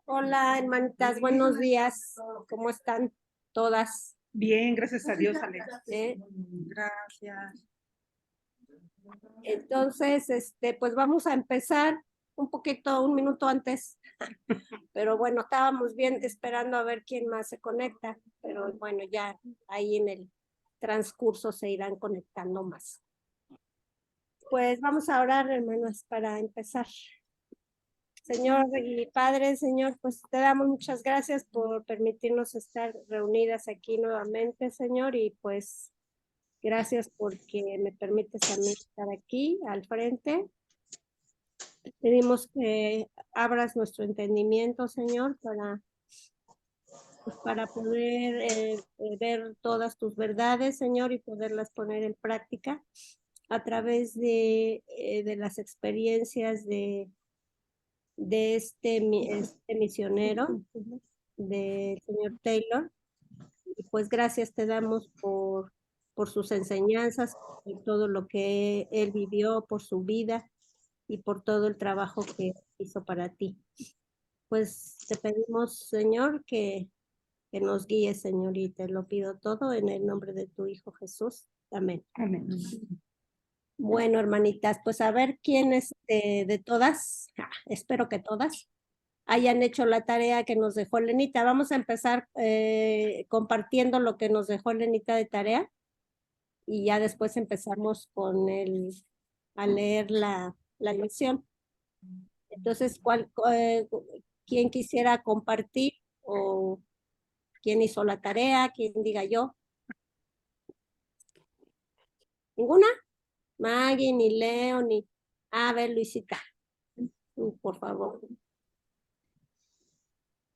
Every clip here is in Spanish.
Hola, hermanitas, buenos días. ¿Cómo están todas? Bien, gracias a Dios, Alex. Gracias. Entonces, pues vamos a empezar un minuto antes. Pero bueno, estábamos bien esperando a ver quién más se conecta. Pero bueno, ya ahí en el transcurso se irán conectando más. Pues vamos a orar, hermanas, para empezar. Señor y Padre, Señor, pues te damos muchas gracias por permitirnos estar reunidas aquí nuevamente, Señor, y pues gracias porque me permites a mí estar aquí al frente. Pedimos que abras nuestro entendimiento, Señor, para poder ver todas tus verdades, Señor, y poderlas poner en práctica a través de las experiencias de este misionero, del señor Taylor. Y pues gracias te damos por sus enseñanzas, por todo lo que él vivió, por su vida y por todo el trabajo que hizo para ti. Pues te pedimos, Señor, que nos guíes, Señor, y te lo pido todo en el nombre de tu Hijo Jesús. Amén. Amén. Bueno, hermanitas, pues a ver quiénes de todas, espero que todas, hayan hecho la tarea que nos dejó Lenita. Vamos a empezar compartiendo lo que nos dejó Lenita de tarea y ya después empezamos a leer la lección. Entonces, ¿quién quisiera compartir o quién hizo la tarea? ¿Quién diga yo? ¿Ninguna? Maggie, ni Leo, ni... A ver, Luisita, por favor.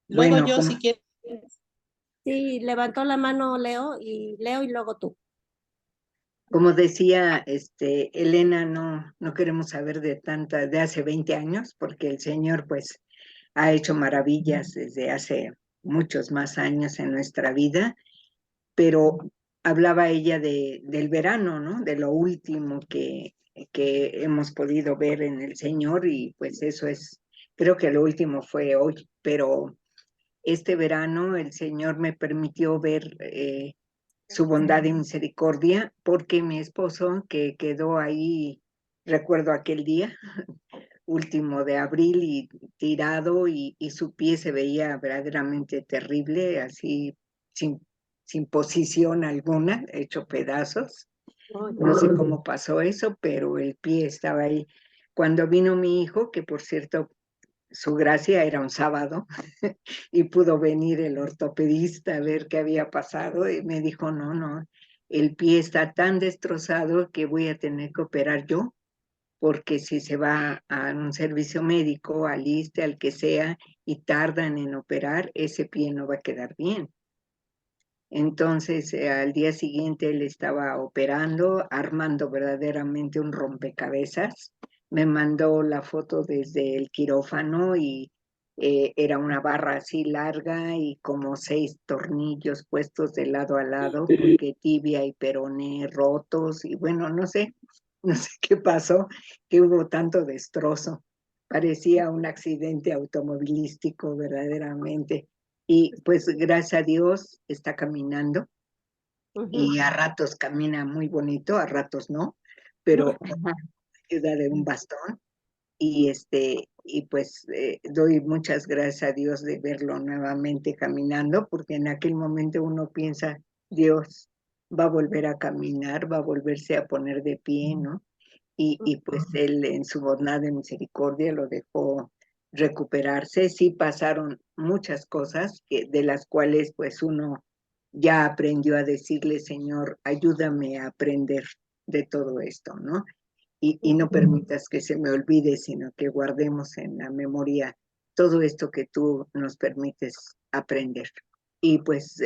Luego Bueno, yo, si quieres. Sí, levantó la mano Leo y luego tú. Como decía Elena, no queremos saber de hace 20 años, porque el Señor pues ha hecho maravillas desde hace muchos más años en nuestra vida, pero hablaba ella del verano, ¿no? De lo último que hemos podido ver en el Señor, y pues eso creo que lo último fue hoy, pero este verano el Señor me permitió ver su bondad y misericordia, porque mi esposo, que quedó ahí, recuerdo aquel día, último de abril, y tirado, y su pie se veía verdaderamente terrible, así sin posición alguna, hecho pedazos. No sé cómo pasó eso, pero el pie estaba ahí. Cuando vino mi hijo, que por cierto, su gracia era un sábado, y pudo venir el ortopedista a ver qué había pasado, y me dijo, no, el pie está tan destrozado que voy a tener que operar yo, porque si se va a un servicio médico, al ISSSTE, al que sea, y tardan en operar, ese pie no va a quedar bien. Entonces, al día siguiente él estaba operando, armando verdaderamente un rompecabezas. Me mandó la foto desde el quirófano, y era una barra así larga y como 6 tornillos puestos de lado a lado, porque tibia y peroné rotos, y bueno, no sé qué pasó, que hubo tanto destrozo. Parecía un accidente automovilístico verdaderamente. Y pues gracias a Dios está caminando, y a ratos camina muy bonito, a ratos no, pero ayuda de un bastón. Y pues doy muchas gracias a Dios de verlo nuevamente caminando, porque en aquel momento uno piensa, Dios va a volver a caminar, va a volverse a poner de pie, ¿no? Y pues él, en su bondad de misericordia, lo dejó recuperarse. Sí pasaron muchas cosas de las cuales pues uno ya aprendió a decirle, Señor, ayúdame a aprender de todo esto, ¿no? Y no permitas que se me olvide, sino que guardemos en la memoria todo esto que tú nos permites aprender. Y pues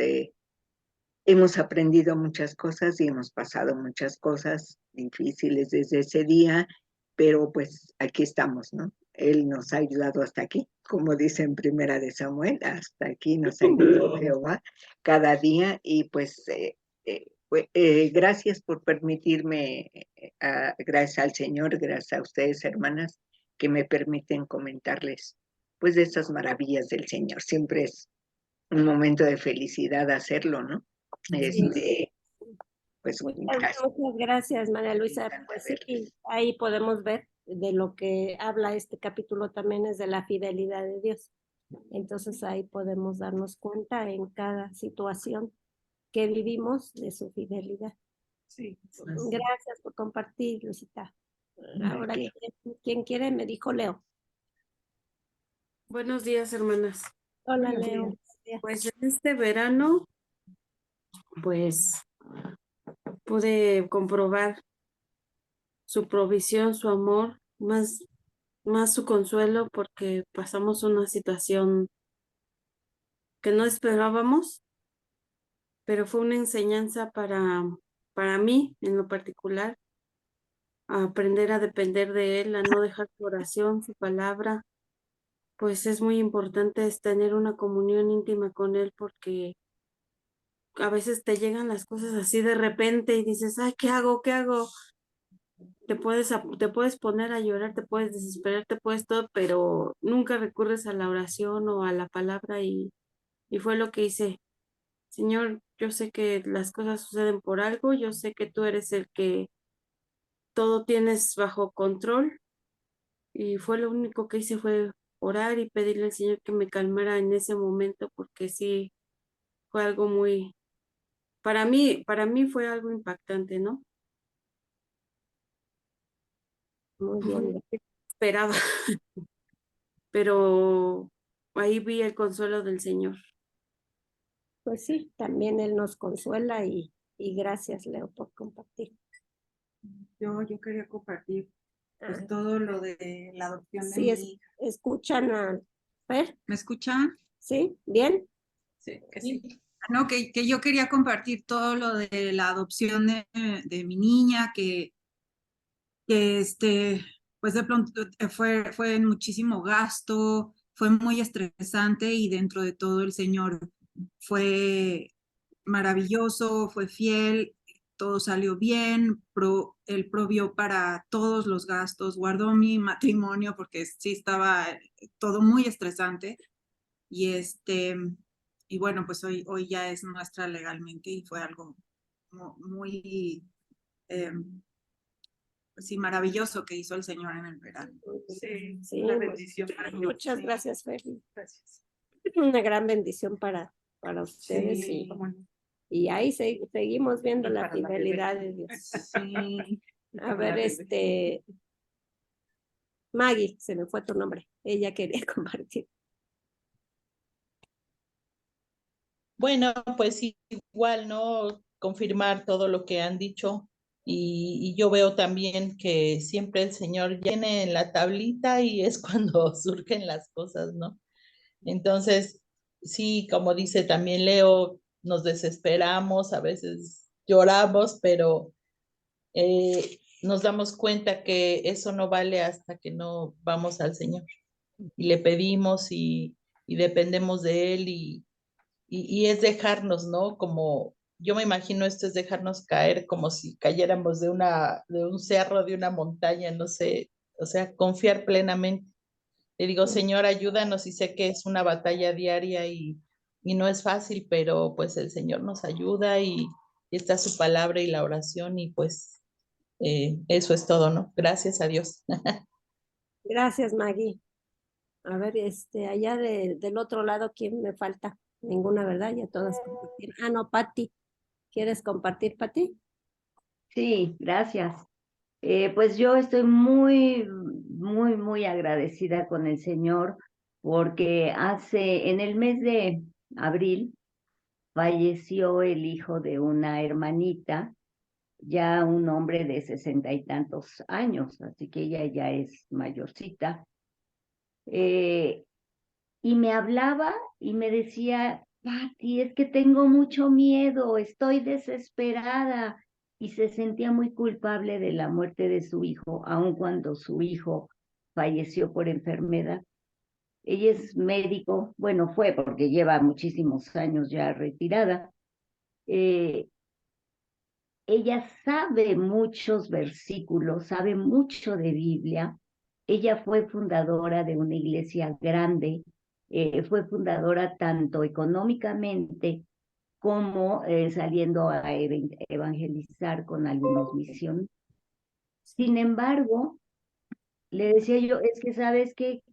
hemos aprendido muchas cosas y hemos pasado muchas cosas difíciles desde ese día, pero pues aquí estamos, ¿no? Él nos ha ayudado hasta aquí, como dice en Primera de Samuel, hasta aquí nos ha ayudado Jehová cada día, y pues Pues, gracias por permitirme, gracias al Señor, gracias a ustedes, hermanas, que me permiten comentarles, pues, de estas maravillas del Señor. Siempre es un momento de felicidad hacerlo, ¿no? Sí. Pues, Muchas, gracias. muchas gracias, María Me Luisa. encanta Pues sí, verles. ahí podemos ver de lo que habla este capítulo también es de la fidelidad de Dios. Entonces ahí podemos darnos cuenta en cada situación que vivimos de su fidelidad. Sí. Gracias por compartir, Luisita. Ahora, Ok. ¿quién quiere? Me dijo Leo. Buenos días, hermanas. Hola, Buenos Leo. días. Pues en este verano, pues pude comprobar su provisión, su amor, más su consuelo, porque pasamos una situación que no esperábamos, pero fue una enseñanza para mí en lo particular, a aprender a depender de Él, a no dejar su oración, su palabra. Pues es muy importante tener una comunión íntima con Él, porque a veces te llegan las cosas así de repente y dices, ay, ¿qué hago? ¿Qué hago? Te puedes poner a llorar, te puedes desesperar, te puedes todo, pero nunca recurres a la oración o a la palabra y fue lo que hice. Señor, yo sé que las cosas suceden por algo, yo sé que tú eres el que todo tienes bajo control y fue lo único que hice fue orar y pedirle al Señor que me calmara en ese momento porque sí fue algo muy, para mí fue algo impactante, ¿no? Muy Fue bien. lo que esperaba, pero ahí vi el consuelo del Señor. Pues sí, también Él nos consuela y gracias, Leo, por compartir. Yo quería compartir pues Ah, todo lo de la adopción de sí, mi hija. escuchan a Fer, ¿Me escuchan? ¿sí? ¿Bien? Sí, que sí. No, que yo quería compartir todo lo de la adopción de mi niña, que pues de pronto fue en muchísimo gasto, fue muy estresante y dentro de todo el Señor fue maravilloso, fue fiel, todo salió bien, él provió para todos los gastos, guardó mi matrimonio porque sí estaba todo muy estresante y y bueno, pues hoy ya es nuestra legalmente y fue algo muy eh, sí, maravilloso que hizo el Señor en el verano. Sí, una bendición. Muchas gracias, Fer. Gracias. Una gran bendición para ustedes Sí, cómo no. y ahí seguimos viendo Y la para la fidelidad bebé. de Dios. Sí. A ver, Maggie, se me fue tu nombre. Ella quería compartir. Bueno, pues sí, igual, ¿no? Confirmar todo lo que han dicho y yo veo también que siempre el Señor viene en la tablita y es cuando surgen las cosas, ¿no? Entonces, sí, como dice también Leo, nos desesperamos, a veces lloramos, pero nos damos cuenta que eso no vale hasta que no vamos al Señor y le pedimos y dependemos de Él y es dejarnos, ¿no? Como yo me imagino esto es dejarnos caer como si cayéramos de un cerro, de una montaña, no sé, o sea, confiar plenamente. Le digo, Señor, ayúdanos y sé que es una batalla diaria y no es fácil, pero pues el Señor nos ayuda y está su palabra y la oración y pues eso es todo, ¿no? Gracias a Dios. Gracias, Maggie. A ver, allá del otro lado, ¿quién me falta? Ninguna, ¿verdad? Ya todas compartieron. Ah, no, Patti. ¿Quieres compartir, Patti? Sí, gracias. Pues yo estoy muy, muy, muy agradecida con el Señor porque en el mes de abril falleció el hijo de una hermanita, ya un hombre de 60 y tantos años, así que ella ya es mayorcita. Y me hablaba y me decía, Pati, es que tengo mucho miedo, estoy desesperada. Y se sentía muy culpable de la muerte de su hijo, aun cuando su hijo falleció por enfermedad. Ella es médico, bueno, fue porque lleva muchísimos años ya retirada. ella sabe muchos versículos, sabe mucho de Biblia. Ella fue fundadora de una iglesia grande, fue fundadora tanto económicamente como saliendo a evangelizar con algunos misiones. Sin embargo, le decía yo, es que sabes que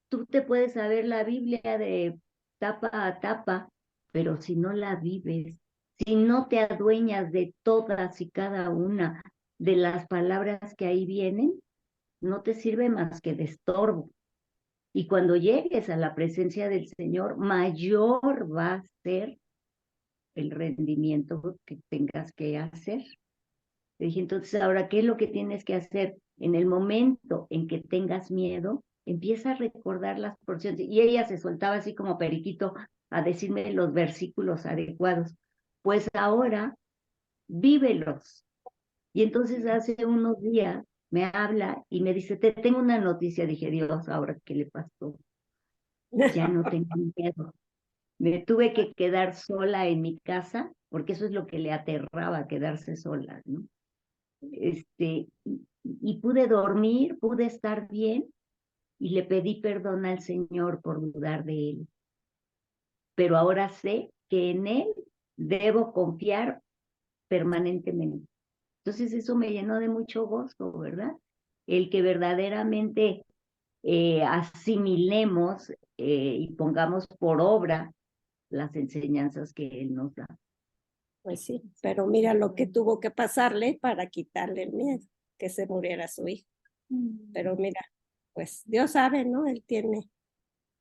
tú te puedes saber la Biblia de tapa a tapa, pero si no la vives, si no te adueñas de todas y cada una de las palabras que ahí vienen, no te sirve más que de estorbo. Y cuando llegues a la presencia del Señor, mayor va a ser el rendimiento que tengas que hacer. Le dije, entonces, ahora, ¿qué es lo que tienes que hacer? En el momento en que tengas miedo, empieza a recordar las porciones. Y ella se soltaba así como periquito a decirme los versículos adecuados. Pues ahora, vívelos. Y entonces hace unos días me habla y me dice, te tengo una noticia. Dije, Dios, ¿ahora qué le pasó? Ya no tengo miedo. Me tuve que quedar sola en mi casa, porque eso es lo que le aterraba, quedarse sola, ¿no? Y pude dormir, pude estar bien, y le pedí perdón al Señor por dudar de Él. Pero ahora sé que en Él debo confiar permanentemente. Entonces eso me llenó de mucho gozo, ¿verdad? El que verdaderamente asimilemos y pongamos por obra las enseñanzas que Él nos da. Pues sí, pero mira lo que tuvo que pasarle para quitarle el miedo, que se muriera su hijo. Pero mira, pues Dios sabe, ¿no? Él tiene.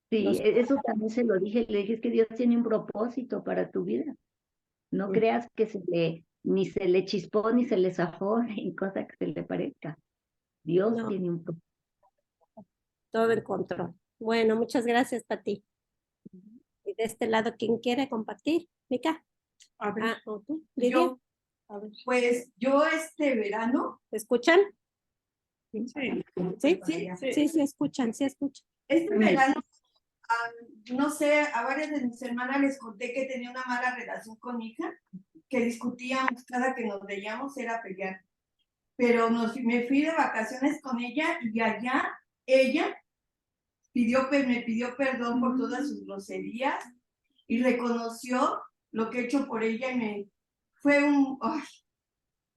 Sí, eso también se lo dije, le dije, es que Dios tiene un propósito para tu vida. No creas que ni se le chispó, ni se le zafó, ni cosa que se le parezca. Dios No, tiene un propósito. todo en control. Bueno, muchas gracias, Pati. Y de este lado, ¿quién quiere compartir? Mica. A ver, ¿O tú? Lidia. yo, pues yo este verano, ¿Te escuchan? sí, Sí, escuchan, sí escuchan. este verano, no sé, a varias de mis hermanas les conté que tenía una mala relación con mi hija, que discutíamos cada que nos veíamos, era pelear. Pero me fui de vacaciones con ella y allá ella me pidió perdón por todas sus groserías y reconoció lo que he hecho por ella y fue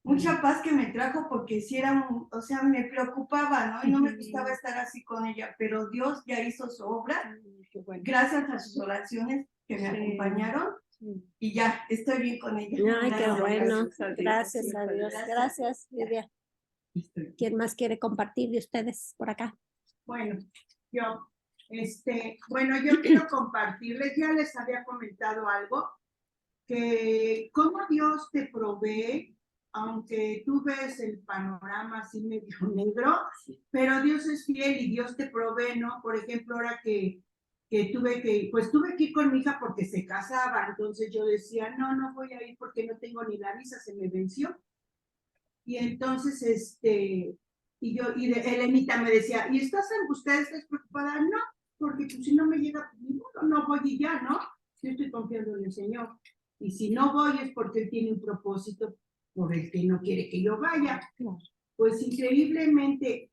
mucha paz que me trajo porque si era, o sea, me preocupaba, ¿no? Y no me gustaba estar así con ella, pero Dios ya hizo su obra, gracias a sus oraciones que me acompañaron y ya, estoy bien con ella. Ay, qué Gracias, bueno. gracias Gracias a Dios. a Dios. Gracias, Lidia. ¿Quién más quiere compartir de ustedes por acá? Bueno, yo quiero compartirles, ya les había comentado algo, que cómo Dios te provee, aunque tú ves el panorama así medio negro, pero Dios es fiel y Dios te provee, ¿no? Por ejemplo, ahora que tuve que ir con mi hija porque se casaba, entonces yo decía, no voy a ir porque no tengo ni la visa, se me venció. Y entonces, Elenita me decía, ¿y estás angustiada, estás preocupada? No, porque pues, si no me llega, no voy y ya, ¿no? Yo estoy confiando en el Señor. Y si no voy es porque Él tiene un propósito por el que no quiere que yo vaya. Pues increíblemente,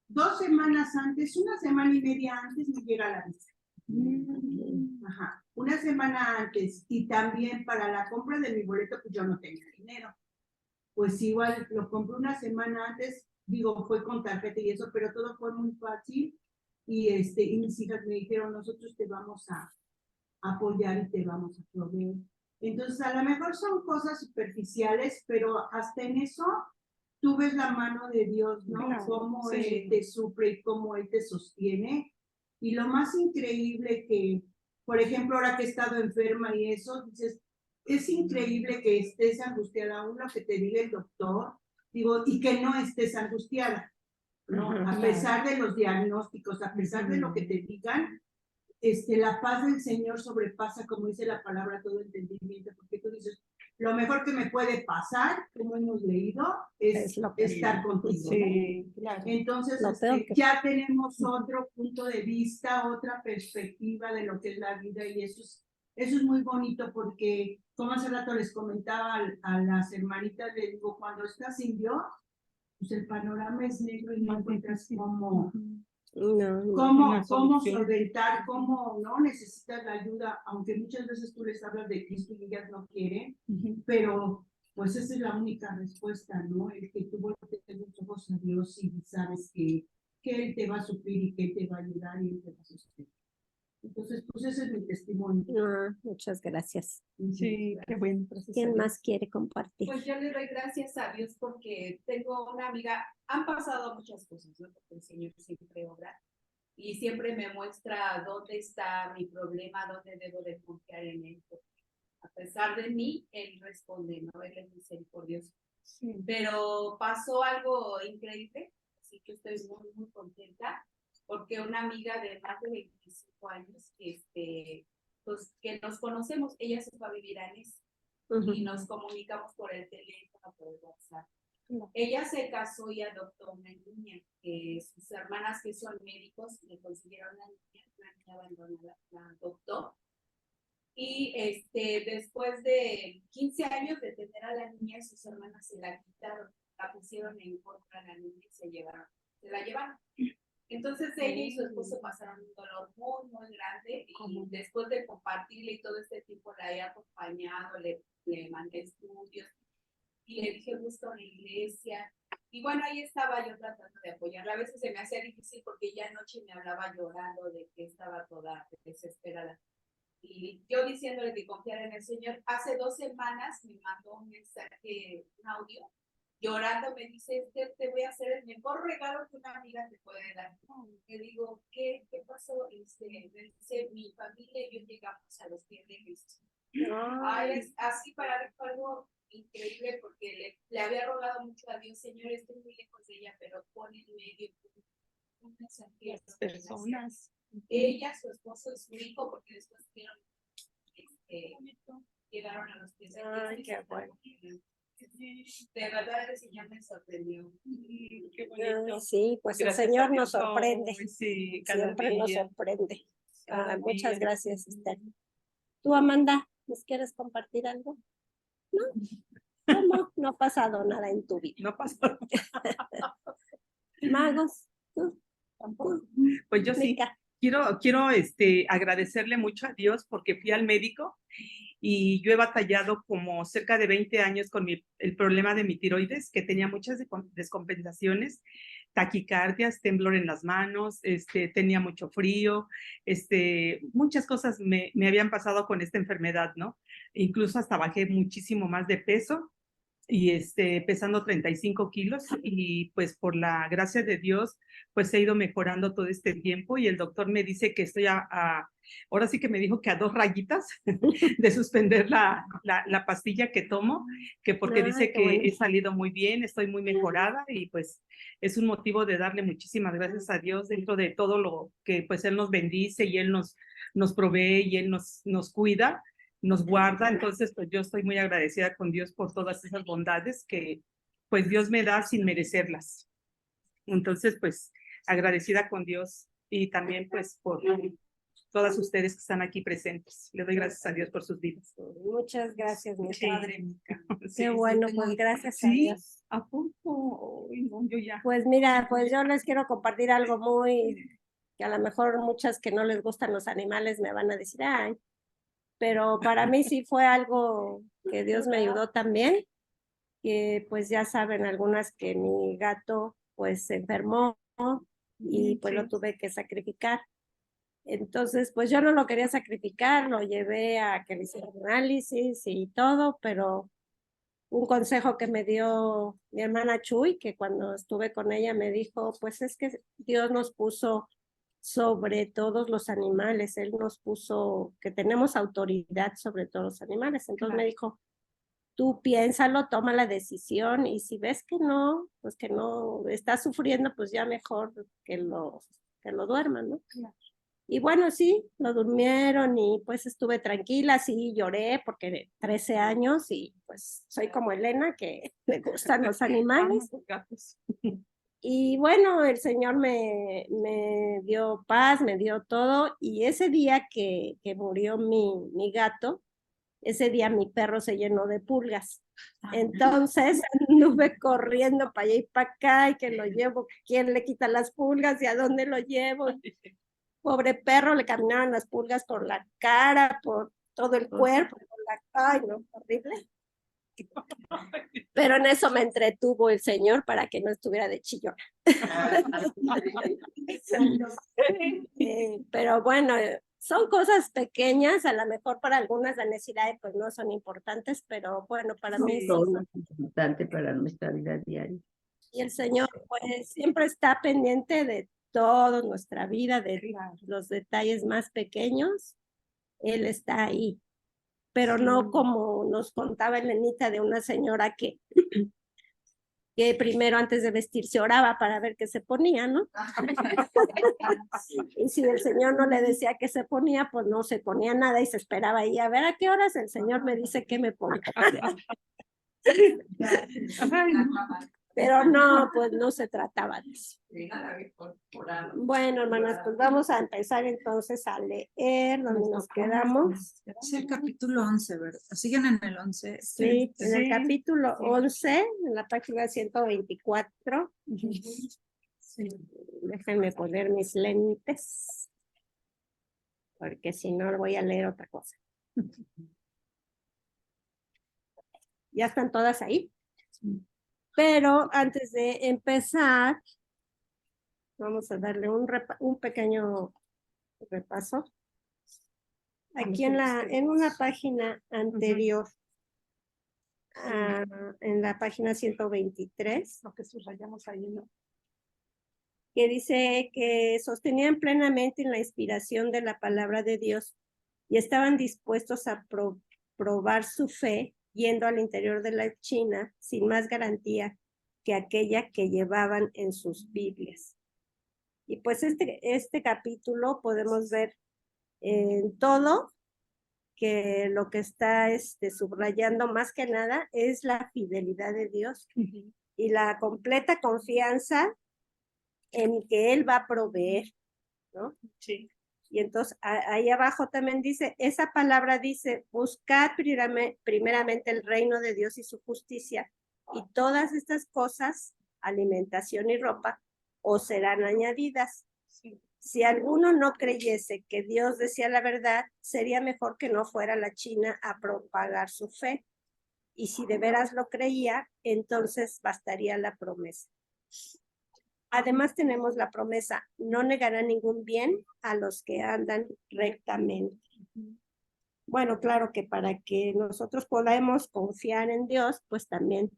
2 semanas antes, 1 semana y media antes me llega la visa. Ajá, 1 semana antes. Y también para la compra de mi boleto, pues yo no tenía dinero. Pues igual lo compré 1 semana antes, fue con tarjeta y eso, pero todo fue muy fácil. Y mis hijas me dijeron, nosotros te vamos a apoyar y te vamos a proveer. Entonces, a lo mejor son cosas superficiales, pero hasta en eso tú ves la mano de Dios, ¿no? Claro, cómo Él te suple y cómo Él te sostiene. Y lo más increíble que, por ejemplo, ahora que he estado enferma y eso, dices, es increíble que estés angustiada, aún lo que te diga el doctor, y que no estés angustiada, ¿no? A pesar de los diagnósticos, a pesar de lo que te digan, la paz del Señor sobrepasa, como dice la palabra, todo entendimiento, porque tú dices, lo mejor que me puede pasar, como hemos leído, es estar contigo. Sí, claro. Entonces, ya tenemos otro punto de vista, otra perspectiva de lo que es la vida, y eso es Eso es muy bonito porque, como hace rato les comentaba a las hermanitas, les digo, cuando estás sin Dios, pues el panorama es negro y no encuentras cómo, cómo solventar, cómo no necesitas la ayuda, aunque muchas veces tú les hablas de Cristo y ellas no quieren, pero pues esa es la única respuesta, ¿no? El que tú voltees los ojos a Dios y sabes que Él te va a suplir y que Él te va a ayudar y Él te va a sostener. Entonces, pues ese es mi testimonio. Muchas gracias. Sí, qué bueno. ¿Quién más quiere compartir? Pues yo le doy gracias a Dios porque tengo una amiga, han pasado muchas cosas, ¿no? Porque el Señor siempre obra y siempre me muestra dónde está mi problema, dónde debo de confiar en Él. A pesar de mí, Él responde, ¿no? Él es misericordioso. Sí. Pero pasó algo increíble, así que estoy muy, muy contenta porque una amiga de más de 25 años, pues que nos conocemos, ella se fue a vivir a Nice. Y nos comunicamos por el teléfono, por el WhatsApp. Ella se casó y adoptó una niña, que sus hermanas que son médicos le consiguieron una niña abandonada, la adoptó. Y después de 15 años de tener a la niña, sus hermanas se la quitaron, la pusieron en contra de la niña y se la llevaron. Entonces ella y su esposo pasaron un dolor muy, muy grande y después de compartirle y todo este tiempo la he acompañado, le mandé estudios y le dije busca una iglesia. Y bueno, ahí estaba yo tratando de apoyarla. A veces se me hacía difícil porque ya anoche me hablaba llorando de que estaba toda desesperada. Y yo diciéndole que confiara en el Señor. Hace 2 semanas me mandó un mensaje, un audio, llorando, me dice, te voy a hacer el mejor regalo que una amiga te puede dar. Le digo, ¿qué pasó? Me dice, mi familia y yo llegamos a los pies de Cristo. Es así para mí fue algo increíble porque le había rogado mucho a Dios, Señor, estoy muy lejos de ella, pero pone en medio un mensaje. Las personas. Ella, su esposo y su hijo, porque después llegaron a los pies de Cristo. Ay, qué bueno. De verdad el Señor me sorprendió. Sí, pues gracias, el Señor nos sorprende. Sí, siempre nos sorprende. Muchas gracias, Esther. ¿Tú, Amanda, nos quieres compartir algo? ¿No? ¿Cómo? No ha pasado nada en tu vida. No ha pasado. Magos, ¿tú? Tampoco. Pues yo sí. Quiero agradecerle mucho a Dios porque fui al médico y yo he batallado como cerca de 20 años con el problema de mi tiroides, que tenía muchas descompensaciones, taquicardias, temblor en las manos, tenía mucho frío, muchas cosas me habían pasado con esta enfermedad, ¿no? Incluso hasta bajé muchísimo más de peso y pesando 35 kilos y pues por la gracia de Dios pues he ido mejorando todo este tiempo y el doctor me dice que estoy ahora sí que me dijo que a 2 rayitas de suspender la pastilla que tomo, que porque dice que he salido muy bien, estoy muy mejorada y pues es un motivo de darle muchísimas gracias a Dios dentro de todo lo que pues Él nos bendice y Él nos provee y Él nos cuida, nos guarda. Entonces pues yo estoy muy agradecida con Dios por todas esas bondades que pues Dios me da sin merecerlas. Entonces pues agradecida con Dios y también pues por todas ustedes que están aquí presentes. Le doy gracias a Dios por sus vidas. Muchas gracias, mi padre. Sí, qué bueno, pues gracias a Dios. ¿A poco? No, yo ya. Pues mira, pues yo les quiero compartir algo que a lo mejor muchas que no les gustan los animales me van a decir, ay, pero para mí sí fue algo que Dios me ayudó también, que pues ya saben algunas que mi gato pues se enfermó y pues lo tuve que sacrificar. Entonces pues yo no lo quería sacrificar, lo llevé a que le hicieran análisis y todo, pero un consejo que me dio mi hermana Chuy, que cuando estuve con ella me dijo, pues es que Dios nos puso sobre todos los animales, Él nos puso que tenemos autoridad sobre todos los animales. Entonces me dijo, tú piénsalo, toma la decisión y si ves que no, pues que no está sufriendo, pues ya mejor que lo duerman, ¿no? Claro. Y bueno, sí, lo durmieron y pues estuve tranquila, sí, lloré porque 13 años y pues soy como Elena que le gustan los animales. Y bueno, el Señor me dio paz, me dio todo. Y ese día que murió mi gato, ese día mi perro se llenó de pulgas. Entonces anduve corriendo para allá y para acá y que lo llevo, quién le quita las pulgas y a dónde lo llevo. Pobre perro, le caminaban las pulgas por la cara, por todo el cuerpo, ay no, horrible. Pero en eso me entretuvo el Señor para que no estuviera de chillona. Pero bueno, son cosas pequeñas, a lo mejor para algunas las necesidades pues no son importantes, pero bueno, para mí sí. Todo es importante para nuestra vida diaria. Y el Señor pues siempre está pendiente de toda nuestra vida, de los detalles más pequeños. Él está ahí, pero no como nos contaba Elenita de una señora que primero antes de vestirse oraba para ver qué se ponía, ¿no? Y si el Señor no le decía qué se ponía, pues no se ponía nada y se esperaba ahí a ver a qué horas el Señor me dice qué me pongo. Pero no, pues no se trataba de eso. Bueno, hermanas, pues vamos a empezar entonces a leer donde nos quedamos. Es el capítulo 11, ¿verdad? ¿Siguen en el 11? Sí, en el capítulo 11, en la página 124. Sí. Déjenme poner mis lentes, porque si no voy a leer otra cosa. ¿Ya están todas ahí? Sí. Pero antes de empezar, vamos a darle un pequeño repaso. Aquí en una página anterior, en la página 123, lo que subrayamos ahí, ¿no? Que dice que sostenían plenamente en la inspiración de la palabra de Dios y estaban dispuestos a probar su fe yendo al interior de la China sin más garantía que aquella que llevaban en sus Biblias. Y pues este capítulo podemos ver en todo que lo que está subrayando más que nada es la fidelidad de Dios y la completa confianza en que Él va a proveer, ¿no? Sí. Y entonces ahí abajo también dice, esa palabra dice, buscad primeramente el reino de Dios y su justicia, y todas estas cosas, alimentación y ropa, os serán añadidas. Sí. Si alguno no creyese que Dios decía la verdad, sería mejor que no fuera a la China a propagar su fe. Y si de veras lo creía, entonces bastaría la promesa. Además tenemos la promesa, no negará ningún bien a los que andan rectamente. Bueno, claro que para que nosotros podamos confiar en Dios, pues también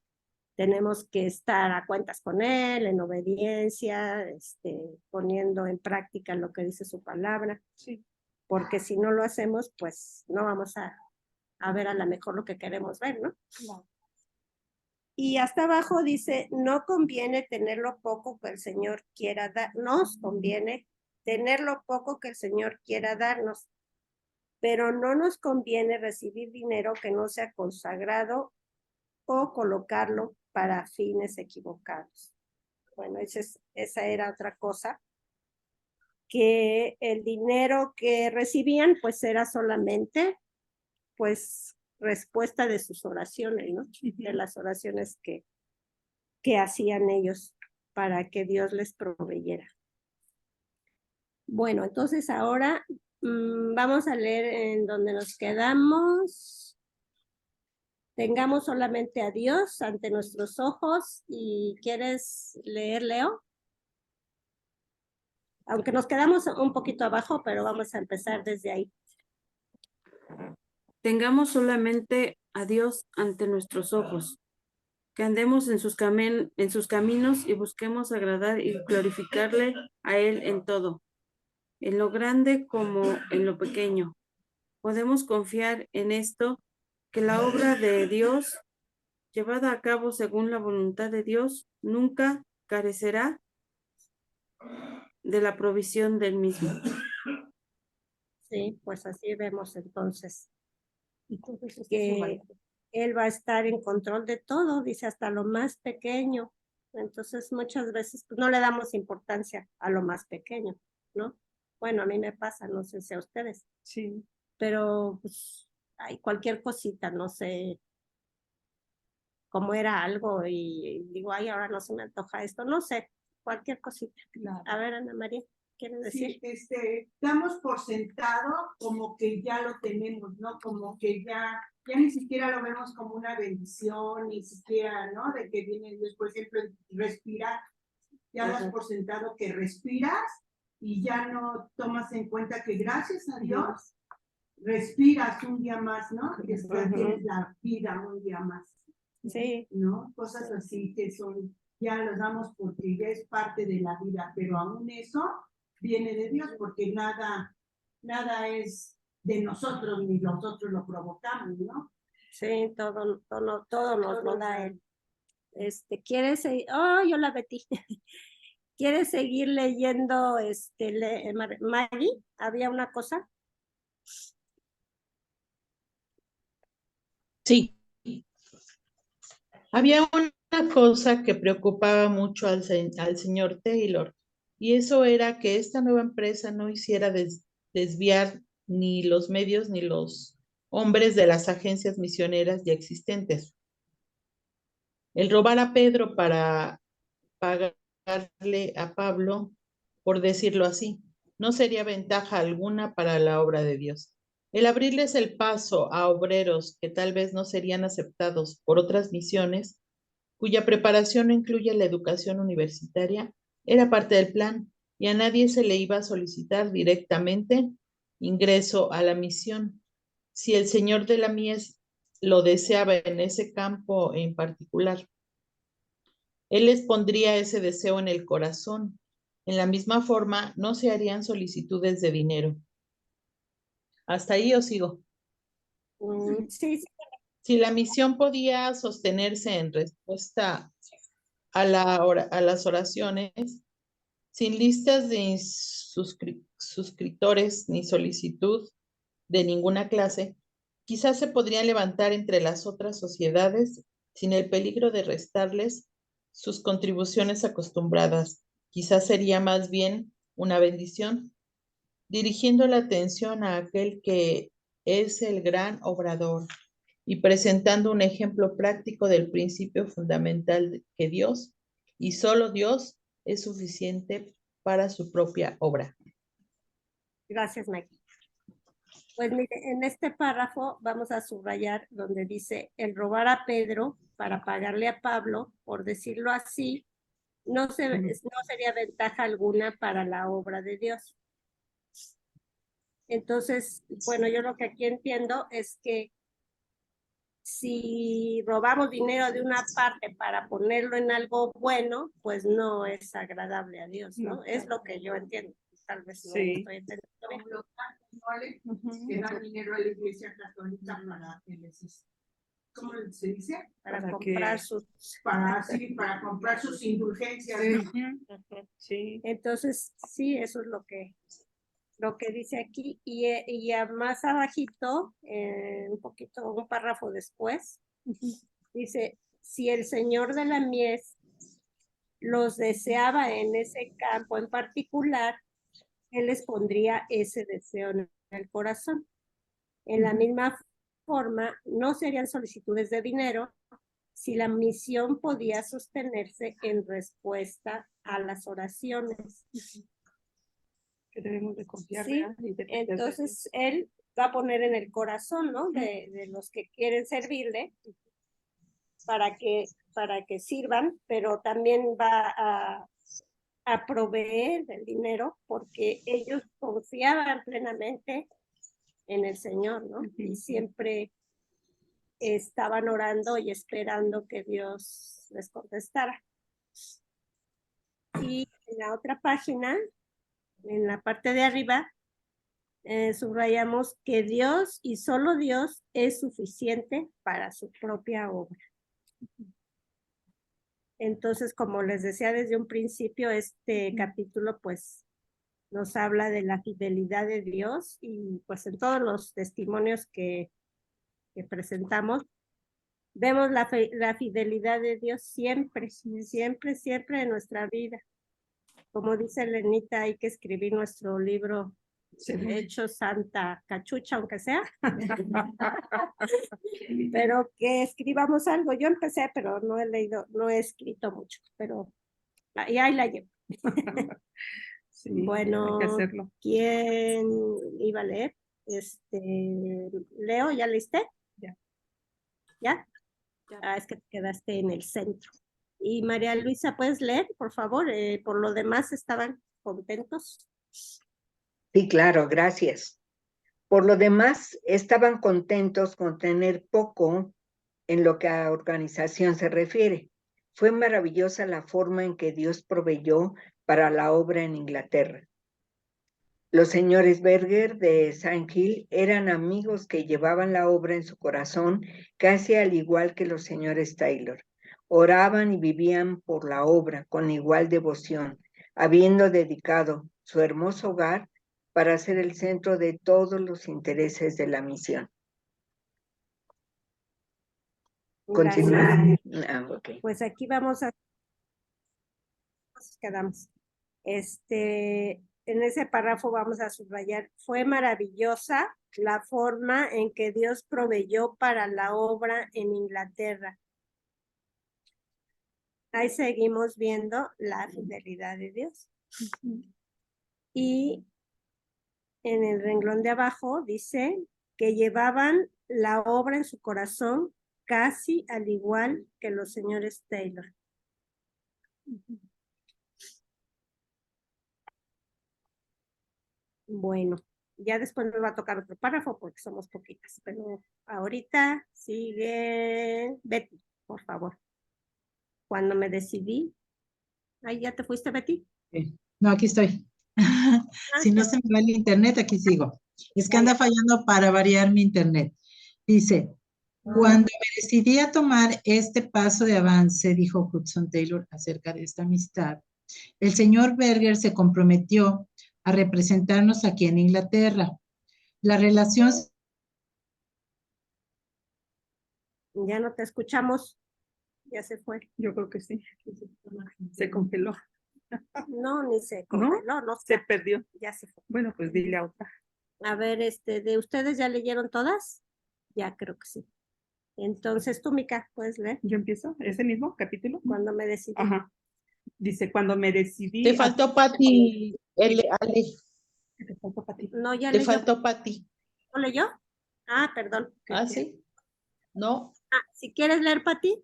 tenemos que estar a cuentas con Él, en obediencia, poniendo en práctica lo que dice su palabra. Sí. Porque si no lo hacemos, pues no vamos a ver a lo mejor lo que queremos ver, ¿no? Claro. Y hasta abajo dice, no conviene tener lo poco que el Señor quiera dar, nos conviene tener lo poco que el Señor quiera darnos, pero no nos conviene recibir dinero que no sea consagrado o colocarlo para fines equivocados. Bueno, esa era otra cosa, que el dinero que recibían pues era solamente pues respuesta de sus oraciones, ¿no? De las oraciones que hacían ellos para que Dios les proveyera. Bueno, entonces ahora vamos a leer en donde nos quedamos. Tengamos solamente a Dios ante nuestros ojos. ¿Y quieres leer, Leo? Aunque nos quedamos un poquito abajo, pero vamos a empezar desde ahí. Tengamos solamente a Dios ante nuestros ojos, que andemos en sus caminos y busquemos agradar y glorificarle a Él en todo, en lo grande como en lo pequeño. Podemos confiar en esto, que la obra de Dios, llevada a cabo según la voluntad de Dios, nunca carecerá de la provisión del mismo. Sí, pues así vemos entonces que Él va a estar en control de todo, dice hasta lo más pequeño. Entonces muchas veces pues, no le damos importancia a lo más pequeño, ¿no? Bueno, a mí me pasa, no sé si a ustedes. Sí. Pero pues hay cualquier cosita, no sé cómo era algo y digo, ay, ahora no se me antoja esto, no sé, cualquier cosita. Claro. A ver, Ana María, ¿quieres decir? Sí, damos por sentado como que ya lo tenemos, ¿no? Como que ya ni siquiera lo vemos como una bendición, ni siquiera, ¿no? De que viene Dios, por ejemplo, respirar, ya das por sentado que respiras y ya no tomas en cuenta que gracias a Dios respiras un día más, ¿no? Que tienes la vida un día más. Sí. ¿No? Cosas así que son, ya los damos porque ya es parte de la vida, pero aún eso viene de Dios porque nada es de nosotros ni nosotros lo provocamos, ¿no? Sí, todo nos lo da Él. ¿Quieres seguir? Oh, yo la Betty. ¿Quieres seguir leyendo, Maggie? ¿Había una cosa? Sí. Había una cosa que preocupaba mucho al señor Taylor, y eso era que esta nueva empresa no hiciera desviar ni los medios ni los hombres de las agencias misioneras ya existentes. El robar a Pedro para pagarle a Pablo, por decirlo así, no sería ventaja alguna para la obra de Dios. El abrirles el paso a obreros que tal vez no serían aceptados por otras misiones, cuya preparación no incluye la educación universitaria, era parte del plan y a nadie se le iba a solicitar directamente ingreso a la misión. Si el señor de la mies lo deseaba en ese campo en particular, él les pondría ese deseo en el corazón. En la misma forma, no se harían solicitudes de dinero. ¿Hasta ahí os sigo? Sí. Si la misión podía sostenerse en respuesta a las oraciones, sin listas de suscriptores ni solicitud de ninguna clase, quizás se podrían levantar entre las otras sociedades sin el peligro de restarles sus contribuciones acostumbradas. Quizás sería más bien una bendición, dirigiendo la atención a aquel que es el gran obrador y presentando un ejemplo práctico del principio fundamental que Dios y solo Dios es suficiente para su propia obra. Gracias, Maggie. Pues mire, en este párrafo vamos a subrayar donde dice el robar a Pedro para pagarle a Pablo, por decirlo así, no sería ventaja alguna para la obra de Dios. Entonces, bueno, yo lo que aquí entiendo es que si robamos dinero de una parte para ponerlo en algo bueno, pues no es agradable a Dios, ¿no? No. Es lo que yo entiendo. Tal vez no Sí. estoy entendiendo bien. Como los españoles que dan dinero a la iglesia católica para que les, ¿cómo se dice? Para comprar sus... Para comprar sus indulgencias, ¿no? Sí. Entonces, sí, eso es lo que dice aquí. Y más abajito, un párrafo después, dice, si el señor de la mies los deseaba en ese campo en particular, él les pondría ese deseo en el corazón. En la misma forma, no serían solicitudes de dinero si la misión podía sostenerse en respuesta a las oraciones. Que debemos de confiar, Sí, ¿verdad? Y depender de entonces él va a poner en el corazón, ¿no? De los que quieren servirle para que sirvan, pero también va a proveer el dinero porque ellos confiaban plenamente en el Señor, ¿no? Y siempre estaban orando y esperando que Dios les contestara. Y en la otra página, en la parte de arriba, subrayamos que Dios y solo Dios es suficiente para su propia obra. Entonces, como les decía desde un principio, este capítulo pues nos habla de la fidelidad de Dios y pues en todos los testimonios que presentamos, vemos la fidelidad de Dios siempre, siempre, siempre en nuestra vida. Como dice Lenita, hay que escribir nuestro libro hecho Santa Cachucha, aunque sea. Pero que escribamos algo. Yo empecé, pero no he leído, no he escrito mucho, pero ahí la llevo. Sí, Bueno, hay que hacerlo. ¿quién iba a leer? Leo, ¿ya leíste? Ya. ¿Ya? Ah, es que te quedaste en el centro. Y María Luisa, ¿puedes leer, por favor? Por lo demás, ¿estaban contentos? Sí, claro, gracias. Por lo demás, estaban contentos con tener poco en lo que a organización se refiere. Fue maravillosa la forma en que Dios proveyó para la obra en Inglaterra. Los señores Berger de St. Hill eran amigos que llevaban la obra en su corazón, casi al igual que los señores Taylor. Oraban y vivían por la obra con igual devoción, habiendo dedicado su hermoso hogar para ser el centro de todos los intereses de la misión. Continúa. Okay. Pues aquí vamos a... Nos quedamos. En ese párrafo vamos a subrayar, fue maravillosa la forma en que Dios proveyó para la obra en Inglaterra. Ahí seguimos viendo la fidelidad de Dios. Y en el renglón de abajo dice que llevaban la obra en su corazón casi al igual que los señores Taylor. Bueno, ya después nos va a tocar otro párrafo porque somos poquitas, pero ahorita sigue Betty, por favor. Cuando me decidí, ahí ya te fuiste, Betty. No, aquí estoy. Si no se me va el internet, aquí sigo. Es que anda fallando para variar mi internet. Dice, cuando me decidí a tomar este paso de avance, dijo Hudson Taylor acerca de esta amistad, el señor Berger se comprometió a representarnos aquí en Inglaterra. La relación... Ya no te escuchamos. Ya se fue. Yo creo que sí. Se congeló. No, ni se congeló, no se perdió. Ya se fue. Bueno, pues dile a otra. A ver, ¿de ustedes ya leyeron todas? Ya creo que sí. Entonces tú, Mica, ¿puedes leer? ¿Yo empiezo? ¿Ese mismo capítulo? Cuando me decidí. Ajá. Dice, cuando me decidí... Te faltó Pati, Ale. ¿Te faltó Pati? No, ya Te leyó. faltó Pati. ¿No leyó? Ah, perdón. ¿Ah, sí? No. Ah, si quieres leer, Pati,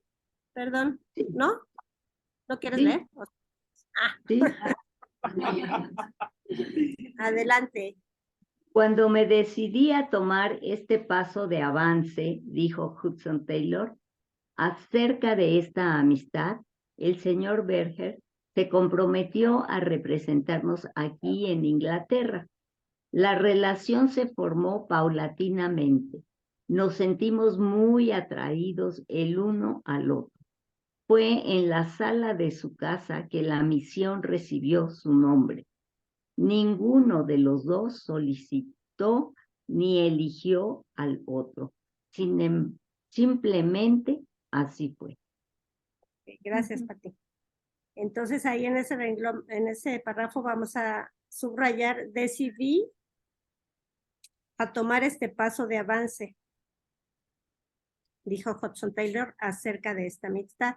perdón. ¿No? ¿No quieres Sí. leer? Ah. Sí. Adelante. Cuando me decidí a tomar este paso de avance, dijo Hudson Taylor, acerca de esta amistad, el señor Berger se comprometió a representarnos aquí en Inglaterra. La relación se formó paulatinamente. Nos sentimos muy atraídos el uno al otro. Fue en la sala de su casa que la misión recibió su nombre. Ninguno de los dos solicitó ni eligió al otro. Simplemente así fue. Gracias, Pati. Entonces ahí en ese renglón, en ese párrafo vamos a subrayar, decidí a tomar este paso de avance, dijo Hudson Taylor acerca de esta amistad.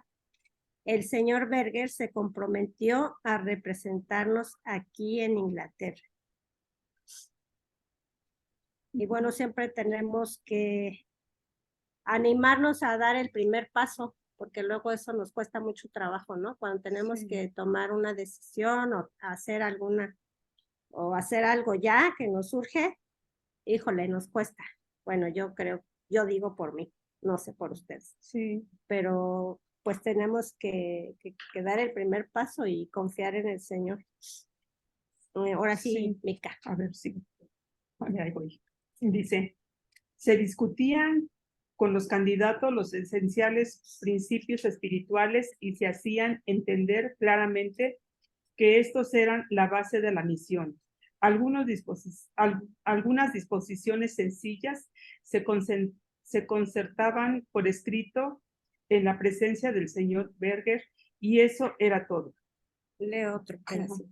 El señor Berger se comprometió a representarnos aquí en Inglaterra. Y bueno, siempre tenemos que animarnos a dar el primer paso, porque luego eso nos cuesta mucho trabajo, ¿no? Cuando tenemos que tomar una decisión o hacer hacer algo ya que nos surge, híjole, nos cuesta. Bueno, yo digo por mí, no sé por ustedes. Sí. Pero pues tenemos que dar el primer paso y confiar en el Señor. Ahora sí, Mica. A ver, sí. Ahí voy. Dice, se discutían con los candidatos los esenciales principios espirituales y se hacían entender claramente que estos eran la base de la misión. Algunas disposiciones sencillas se concertaban por escrito en la presencia del señor Berger y eso era todo. Leo otro pedacito.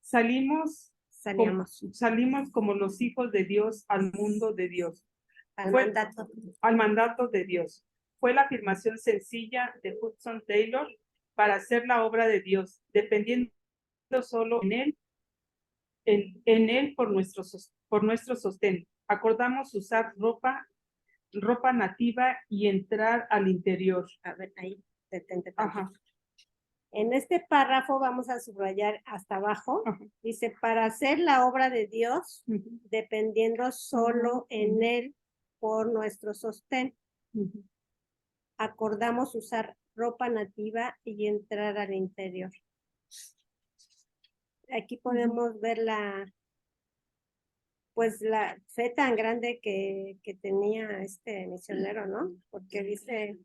Salimos Salíamos como los hijos de Dios al mundo de Dios. al Fue- mandato. al mandato de Dios. Fue la afirmación sencilla de Hudson Taylor para hacer la obra de Dios, dependiendo solo en él por nuestro sostén. Acordamos usar ropa nativa y entrar al interior. A ver, ahí, detente. Ajá. En este párrafo vamos a subrayar hasta abajo. Ajá. Dice, para hacer la obra de Dios, Ujú. dependiendo solo en Él por nuestro sostén. Ujú. Acordamos usar ropa nativa y entrar al interior. Aquí podemos ver pues la fe tan grande que tenía este misionero, ¿no? Porque dice,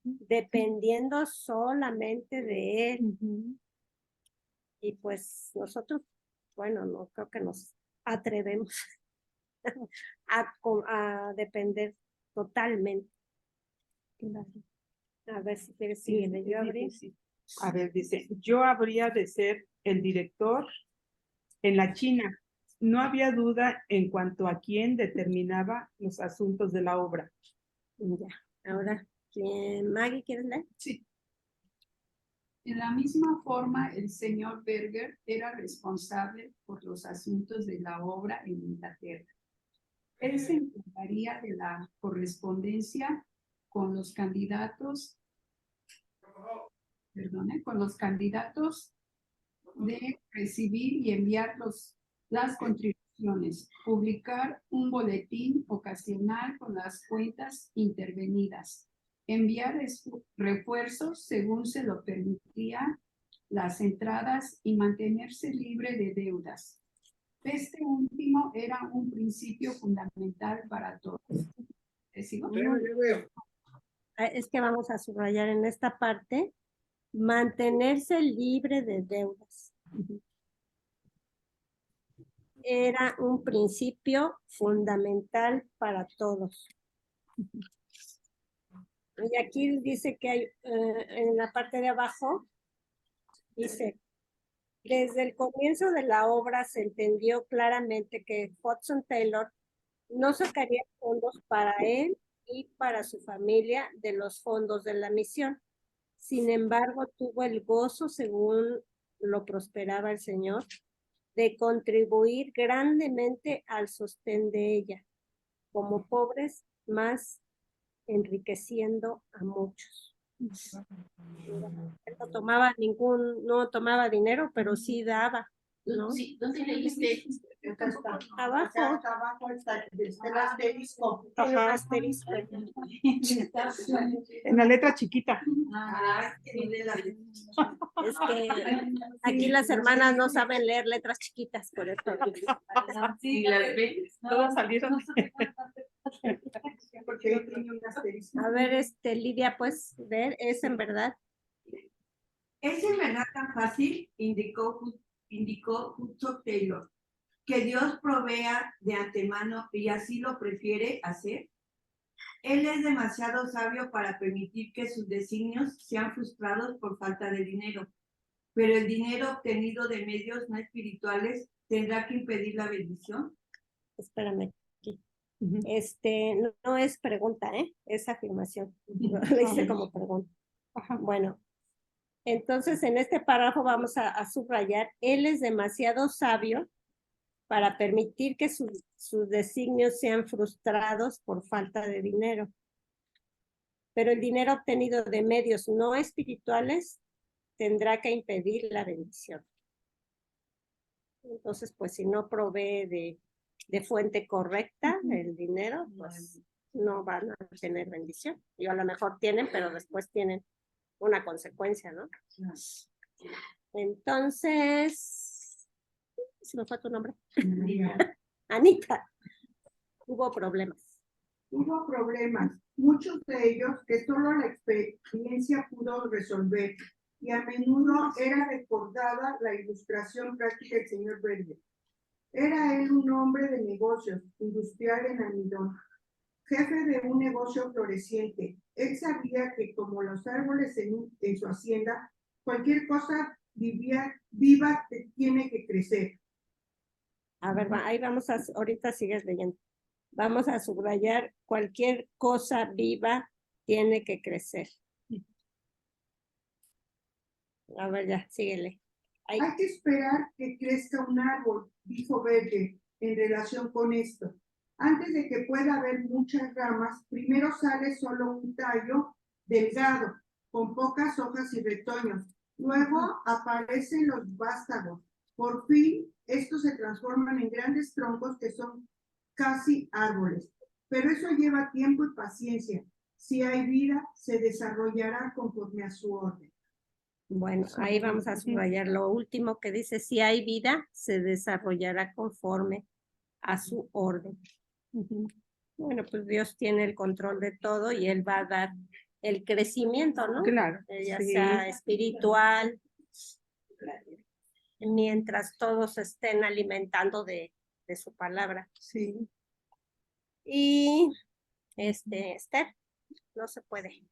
dependiendo solamente de él. Y pues nosotros, bueno, no creo que nos atrevemos a depender totalmente. A ver si quieres seguir. Yo abrí. A ver, dice, yo habría de ser el director en la China. No había duda en cuanto a quién determinaba los asuntos de la obra. Ya, ahora, Maggie, ¿quieres leer? Sí. En la misma forma, el señor Berger era responsable por los asuntos de la obra en Inglaterra. Él se encargaría de la correspondencia con los candidatos, de recibir y enviar las contribuciones, publicar un boletín ocasional con las cuentas intervenidas, enviar refuerzos según se lo permitía las entradas y mantenerse libre de deudas. Este último era un principio fundamental para todos. ¿Te sigo? Es que vamos a subrayar en esta parte, mantenerse libre de deudas. Era un principio fundamental para todos. Y aquí dice que hay, en la parte de abajo, dice, desde el comienzo de la obra se entendió claramente que Hudson Taylor no sacaría fondos para él y para su familia de los fondos de la misión. Sin embargo, tuvo el gozo, según lo prosperaba el Señor, de contribuir grandemente al sostén de ella, como pobres, más enriqueciendo a muchos. Él no tomaba dinero, pero sí daba, ¿no? Sí, ¿dónde leíste? Abajo. Hasta abajo está el asterisco. Tiene un asterisco. En la letra chiquita. Es que aquí las hermanas no saben leer letras chiquitas, por eso. Sí, las ves. Todas salieron. A ver, Lidia, pues ver, es en verdad. ¿Es en verdad tan fácil? Indicó Hudson Taylor, que Dios provea de antemano y así lo prefiere hacer. Él es demasiado sabio para permitir que sus designios sean frustrados por falta de dinero, pero el dinero obtenido de medios no espirituales tendrá que impedir la bendición. Espérame aquí. No es pregunta, es afirmación. Lo hice como pregunta. Bueno, entonces en este párrafo vamos a subrayar, él es demasiado sabio para permitir que sus designios sean frustrados por falta de dinero. Pero el dinero obtenido de medios no espirituales tendrá que impedir la bendición. Entonces, pues si no provee de fuente correcta el dinero, pues no van a tener bendición. Y a lo mejor tienen, pero después tienen una consecuencia, ¿no? Entonces, ¿se me fue tu nombre? Anita. Hubo problemas. Hubo problemas, muchos de ellos que solo la experiencia pudo resolver, y a menudo era recordada la ilustración práctica del señor Berger. Era él un hombre de negocios, industrial en almidón. jefe de un negocio floreciente. Él sabía que como los árboles en su hacienda, cualquier cosa viva tiene que crecer. A ver, ahí vamos a, ahorita sigues leyendo. Vamos a subrayar, cualquier cosa viva tiene que crecer. A ver, ya, síguele. Hay que esperar que crezca un árbol, dijo Verde, en relación con esto. Antes de que pueda haber muchas ramas, primero sale solo un tallo delgado, con pocas hojas y retoños. Luego aparecen los vástagos. Por fin, estos se transforman en grandes troncos que son casi árboles. Pero eso lleva tiempo y paciencia. Si hay vida, se desarrollará conforme a su orden. Bueno, ahí vamos a subrayar lo último que dice, si hay vida, se desarrollará conforme a su orden. Bueno, pues Dios tiene el control de todo y Él va a dar el crecimiento, ¿no? Claro. Ya sí. sea espiritual, mientras todos se estén alimentando de su palabra. Sí. Y, Esther, no se puede.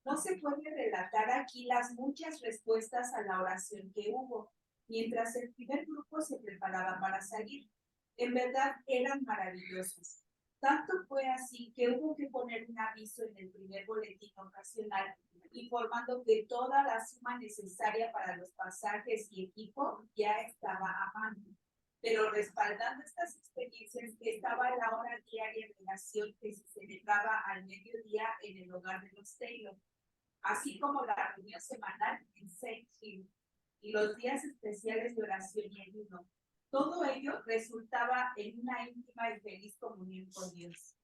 No se puede relatar aquí las muchas respuestas a la oración que hubo, mientras el primer grupo se preparaba para salir. En verdad eran maravillosas. Tanto fue así que hubo que poner un aviso en el primer boletín ocasional, informando que toda la suma necesaria para los pasajes y equipo ya estaba a mano. Pero respaldando estas experiencias estaba la hora diaria de oración que se celebraba al mediodía en el hogar de los Taylor, así como la reunión semanal en St. Hill y los días especiales de oración y ayuno. Todo ello resultaba en una íntima y feliz comunión con Dios.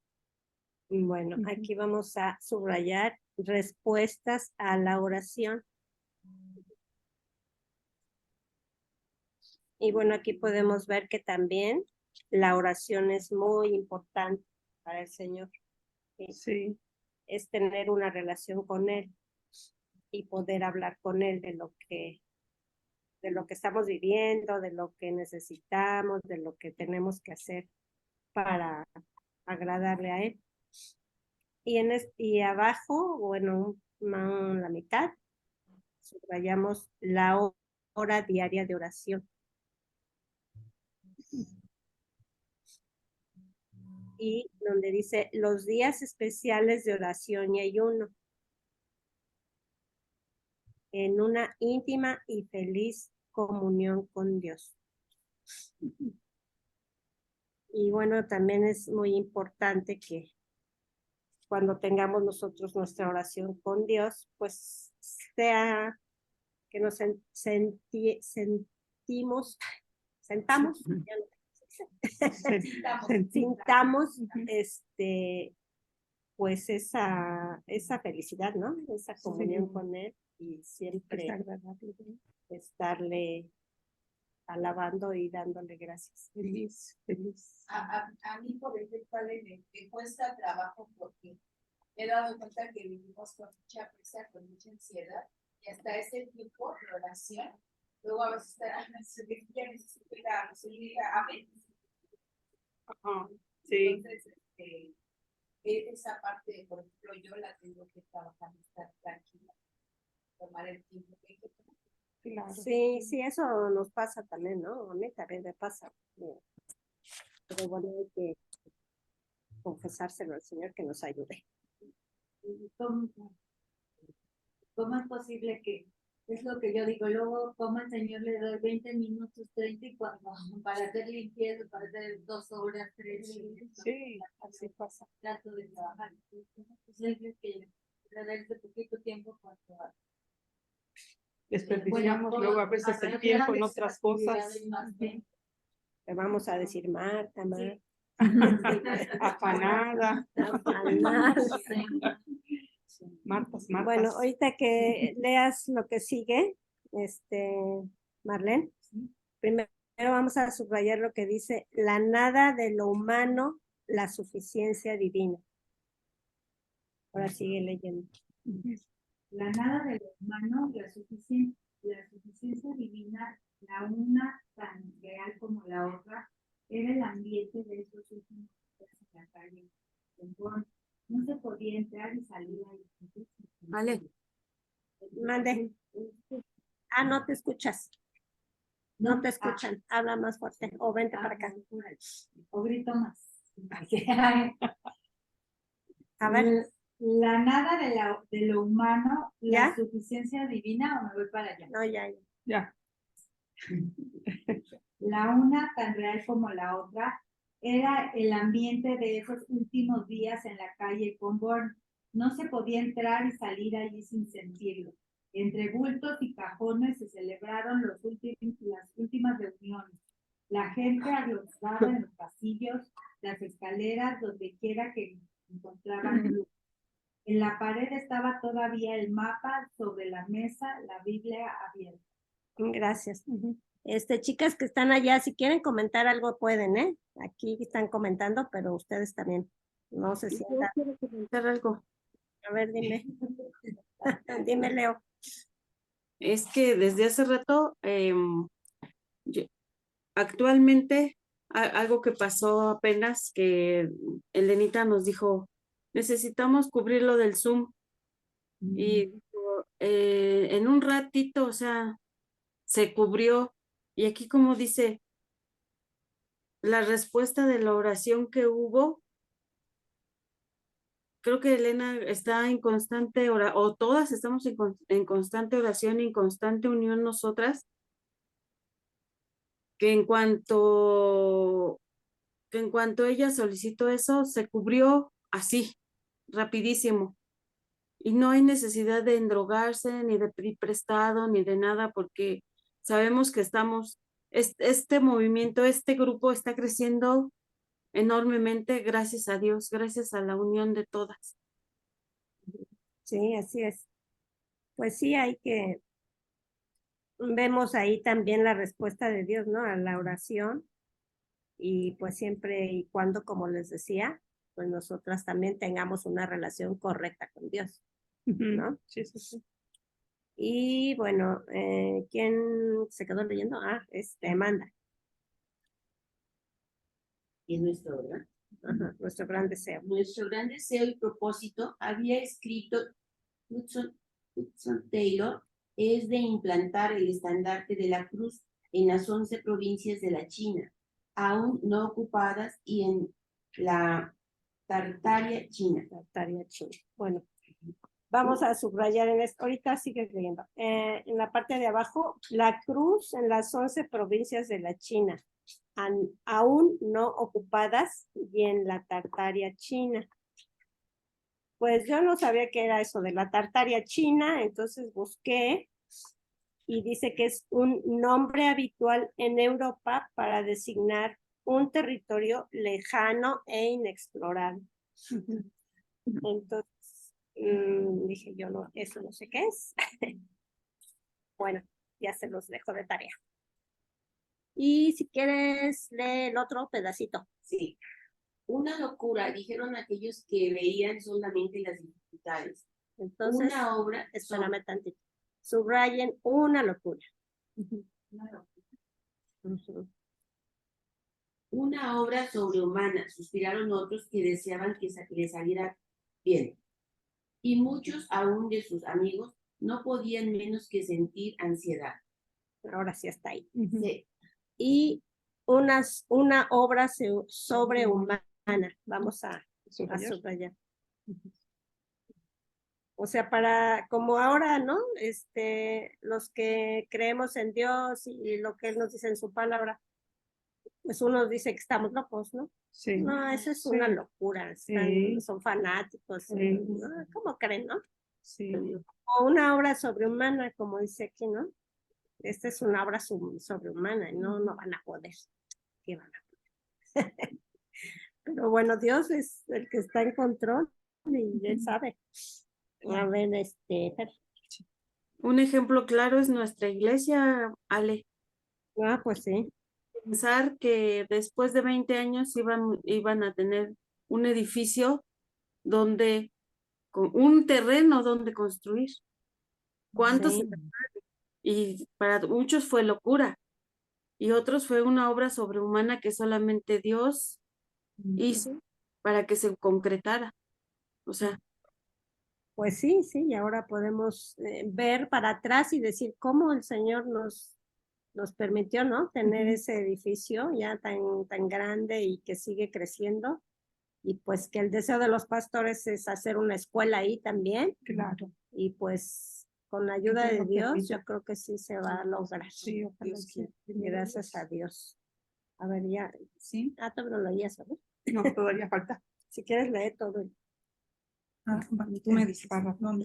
Bueno, aquí vamos a subrayar respuestas a la oración. Y bueno, aquí podemos ver que también la oración es muy importante para el Señor. Sí. Es tener una relación con Él y poder hablar con Él de lo que estamos viviendo, de lo que necesitamos, de lo que tenemos que hacer para agradarle a Él. Y abajo, bueno, la mitad, subrayamos la hora diaria de oración. Y donde dice los días especiales de oración y ayuno, en una íntima y feliz comunión con Dios. Y bueno, también es muy importante que cuando tengamos nosotros nuestra oración con Dios, pues sea que nos sintamos, pues esa felicidad, ¿no? Esa comunión con Él y siempre estarle alabando y dándole gracias. Feliz. A mí, por ejemplo, me cuesta trabajo porque me he dado cuenta que vivimos con mucha prisa, con mucha ansiedad, y hasta ese tiempo de oración, luego a veces necesito ir a ver. Sí. Entonces, esa parte, por ejemplo, yo la tengo que trabajar, estar tranquila, tomar el tiempo que hay que tomar. Claro. Sí, eso nos pasa también, ¿no? A mí también me pasa. Pero bueno, hay que confesárselo al Señor que nos ayude. ¿Cómo es posible que, es lo que yo digo, luego como el Señor le doy 20 minutos, 30 y cuando para hacer limpieza, para hacer 2 horas, 3? Sí, así pasa. Trato de trabajar. Entonces, es que le da ese poquito tiempo cuando desperdiciamos luego a veces el tiempo en otras cosas. Le vamos a decir Marta. Afanada. Martas. Bueno, ahorita que leas lo que sigue, Marlene, primero vamos a subrayar lo que dice, la nada de lo humano, la suficiencia divina. Ahora sigue leyendo. La nada de lo humano, la suficiencia divina, la una tan real como la otra, era el ambiente de esos últimos días en la calle. Ale. Mande. Ah, no te escuchas. No te escuchan. Habla más fuerte. O vente para acá. O grito más. A ver. La nada de lo humano, la ¿Ya? suficiencia divina, o me voy para allá. No, ya. Ya. La una, tan real como la otra, era el ambiente de esos últimos días en la calle Conborn. No se podía entrar y salir allí sin sentirlo. Entre bultos y cajones se celebraron las últimas reuniones. La gente aglomerada en los pasillos, las escaleras, donde quiera que encontraban luz. En la pared estaba todavía el mapa, sobre la mesa, la Biblia abierta. Gracias. Chicas que están allá, si quieren comentar algo pueden, ¿eh? Aquí están comentando, pero ustedes también. No se sientan. Yo quiero comentar algo. A ver, dime. Dime, Leo. Es que desde hace rato, actualmente, algo que pasó apenas, que Elenita nos dijo, necesitamos cubrir lo del Zoom. Y en un ratito, o sea, se cubrió. Y aquí como dice, la respuesta de la oración que hubo, creo que Elena está en constante oración, o todas estamos en constante oración, en constante unión nosotras, que en cuanto ella solicitó eso, se cubrió así, rapidísimo. Y no hay necesidad de endrogarse, ni de pedir prestado, ni de nada, porque sabemos que este movimiento, este grupo está creciendo enormemente, gracias a Dios, gracias a la unión de todas. Sí, así es. Pues sí, vemos ahí también la respuesta de Dios, ¿no? A la oración. Y pues siempre y cuando, como les decía, pues nosotras también tengamos una relación correcta con Dios, ¿no? Sí, sí, sí. Y bueno, ¿quién se quedó leyendo? Amanda. Y nuestro, ¿verdad? Ajá, nuestro gran deseo. Nuestro gran deseo y propósito, había escrito Hudson Taylor, es de implantar el estandarte de la cruz en las 11 provincias de la China, aún no ocupadas, y en la Tartaria China. Tartaria China. Bueno, vamos a subrayar en esto. Ahorita sigue leyendo. En la parte de abajo, la cruz en las 11 provincias de la China, aún no ocupadas, y en la Tartaria China. Pues yo no sabía qué era eso de la Tartaria China, entonces busqué y dice que es un nombre habitual en Europa para designar un territorio lejano e inexplorado. Entonces, dije yo, no, eso no sé qué es. Bueno, ya se los dejo de tarea. Y si quieres, lee el otro pedacito. Sí. Una locura, dijeron aquellos que veían solamente las dificultades. Entonces, una obra. Espérame tantito. Subrayen una locura. Una obra sobrehumana, suspiraron otros que deseaban que le saliera bien. Y muchos, aún de sus amigos, no podían menos que sentir ansiedad. Ahora sí está ahí. Sí. Y una obra sobrehumana. Vamos a subrayar. O sea, como ahora, ¿no? Los que creemos en Dios y lo que Él nos dice en su palabra, pues uno dice que estamos locos, ¿no? Sí. No, eso es una locura. Son fanáticos. ¿No? ¿Cómo creen, no? Sí. O una obra sobrehumana, como dice aquí, ¿no? Esta es una obra sobrehumana, no van a poder. ¿Qué van a poder? Pero bueno, Dios es el que está en control y Él sabe. A ver, Un ejemplo claro es nuestra iglesia, Ale. Ah, pues sí. Pensar que después de 20 años iban a tener un edificio con un terreno donde construir. ¿Cuántos? Sí. Y para muchos fue locura. Y otros fue una obra sobrehumana que solamente Dios hizo para que se concretara. O sea, Pues sí, y ahora podemos ver para atrás y decir cómo el Señor nos permitió, ¿no? Tener ese edificio ya tan grande y que sigue creciendo. Y pues que el deseo de los pastores es hacer una escuela ahí también. Claro. Y pues con la ayuda de Dios, yo creo que sí se va a lograr. Sí, ojalá sí. Gracias a Dios. A ver, ya. ¿Sí? Todavía no lo leías, ¿sabes? No, todavía falta. Si quieres leer todo. Tú me dices.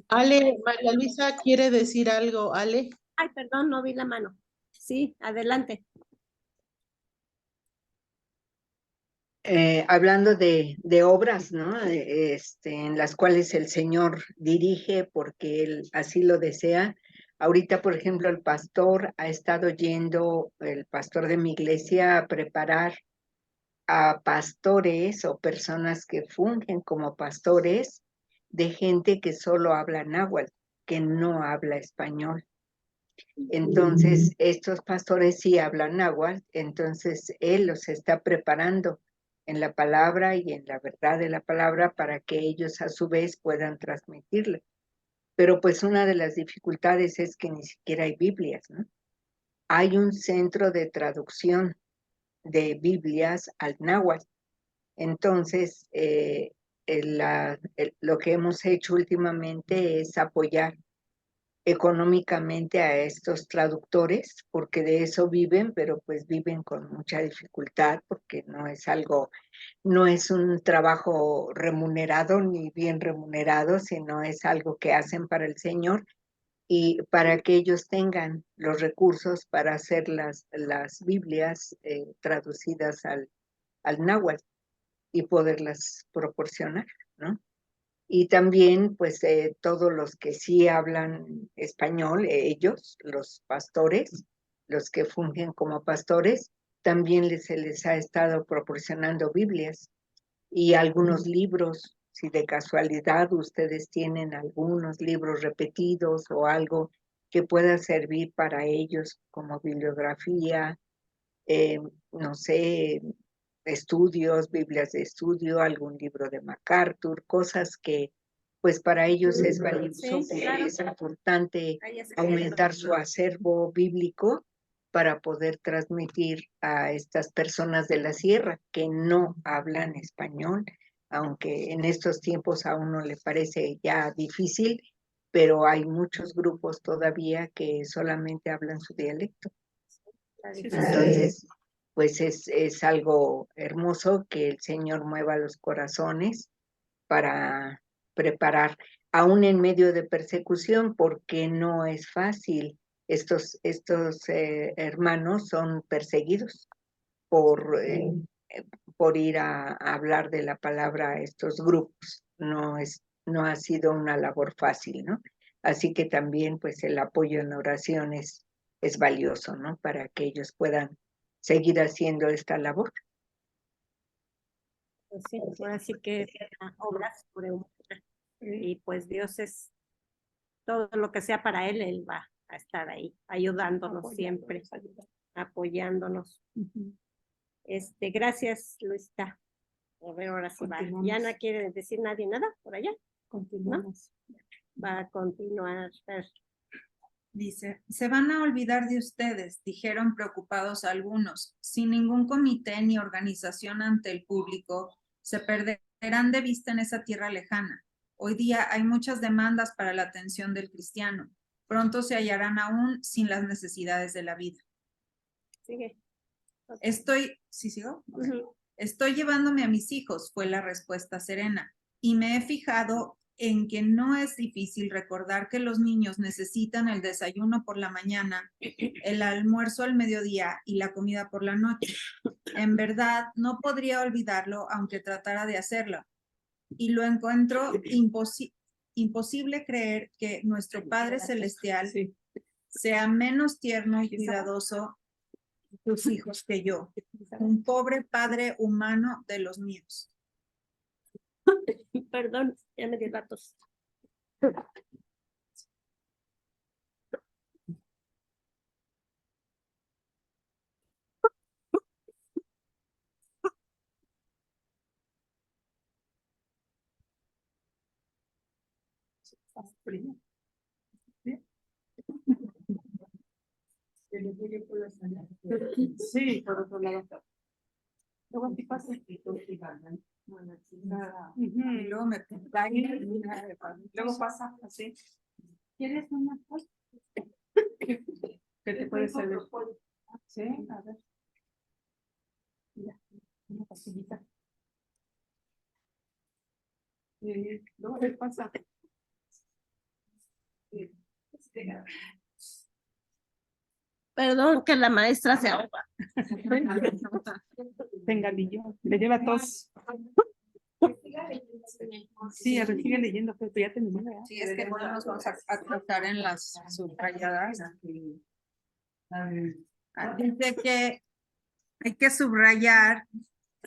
Ale, María Luisa quiere decir algo, Ale. Ay, perdón, no vi la mano. Sí, adelante. Hablando de obras, ¿no? En las cuales el Señor dirige porque Él así lo desea. Ahorita, por ejemplo, el pastor ha estado yendo, el pastor de mi iglesia, a preparar a pastores o personas que fungen como pastores de gente que solo habla náhuatl, que no habla español. Entonces, estos pastores sí hablan náhuatl, entonces Él los está preparando en la palabra y en la verdad de la palabra para que ellos a su vez puedan transmitirla. Pero pues una de las dificultades es que ni siquiera hay Biblias, ¿no? Hay un centro de traducción de Biblias al náhuatl. Entonces, lo que hemos hecho últimamente es apoyar económicamente a estos traductores, porque de eso viven, pero pues viven con mucha dificultad, porque no es un trabajo remunerado ni bien remunerado, sino es algo que hacen para el Señor y para que ellos tengan los recursos para hacer las Biblias traducidas al náhuatl y poderlas proporcionar, ¿no? Y también, pues, todos los que sí hablan español, ellos, los pastores, los que fungen como pastores, también se les ha estado proporcionando Biblias y algunos libros. Si de casualidad ustedes tienen algunos libros repetidos o algo que pueda servir para ellos como bibliografía, no sé, estudios, Biblias de estudio, algún libro de MacArthur, cosas que pues para ellos es valioso, Sí, claro. es importante Ahí es aumentar su acervo bíblico para poder transmitir a estas personas de la sierra que no hablan español, aunque en estos tiempos a uno le parece ya difícil, pero hay muchos grupos todavía que solamente hablan su dialecto. Entonces, pues es algo hermoso que el Señor mueva los corazones para preparar, aún en medio de persecución, porque no es fácil. Estos hermanos son perseguidos por ir a hablar de la palabra a estos grupos. No ha sido una labor fácil, ¿no? Así que también, pues, el apoyo en oración es valioso, ¿no? Para que ellos puedan seguir haciendo esta labor. Pues sí, ahora sí que obras sobre una. Y pues Dios es todo lo que sea para Él va a estar ahí, ayudándonos siempre, apoyándonos. Gracias, Luisita. A ver, ahora sí va. ¿Ya no quiere decir nadie nada por allá? Continuamos. ¿No? Va a continuar. Dice, se van a olvidar de ustedes, dijeron preocupados algunos. Sin ningún comité ni organización ante el público, se perderán de vista en esa tierra lejana. Hoy día hay muchas demandas para la atención del cristiano. Pronto se hallarán aún sin las necesidades de la vida. Sigue. ¿Sí sigo? Okay. Estoy llevándome a mis hijos, fue la respuesta serena, y me he fijado en que no es difícil recordar que los niños necesitan el desayuno por la mañana, el almuerzo al mediodía y la comida por la noche. En verdad, no podría olvidarlo aunque tratara de hacerlo. Y lo encuentro imposible creer que nuestro Padre Celestial sea menos tierno y cuidadoso de sus hijos que yo, un pobre padre humano de los míos. Perdón, ya me di datos. Sí, por otro lado. Luego aquí pasa. Y luego me Luego pasa así. ¿Quieres una cosa? ¿Qué te puede servir? Sí, a ver. Mira, una pastillita. Y luego ¿qué pasa? Perdón que la maestra se ahoga. Tenga, niño, le lleva tos. Sí, a ver, sigue leyendo, pero ya terminó, ¿verdad? Sí, es que no nos vamos a cortar en las subrayadas. Dice que hay que subrayar: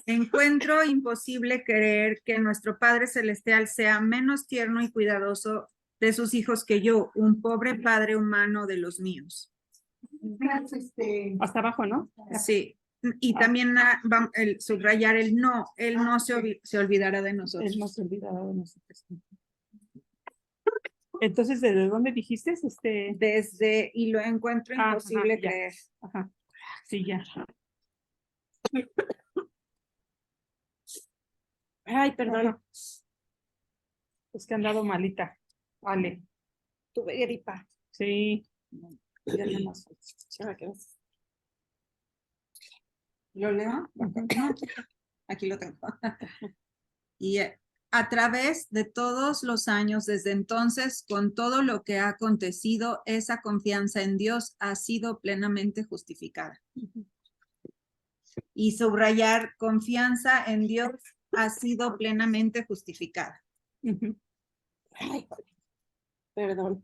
encuentro imposible creer que nuestro Padre Celestial sea menos tierno y cuidadoso de sus hijos que yo, un pobre padre humano de los míos. Hasta abajo, ¿no? Sí. Y también subrayar él no se olvidará de nosotros. Él no se olvidará de nosotros. Entonces, ¿desde dónde dijiste? Desde, y lo encuentro imposible ya. creer. Ajá. Sí, ya. Ay, perdón. Es que han dado malita. Vale. Tuve gripa. Sí. Ya no más. ¿Lo leo? Aquí lo tengo. Y a través de todos los años desde entonces, con todo lo que ha acontecido, esa confianza en Dios ha sido plenamente justificada. Y subrayar: confianza en Dios ha sido plenamente justificada. Ay, perdón.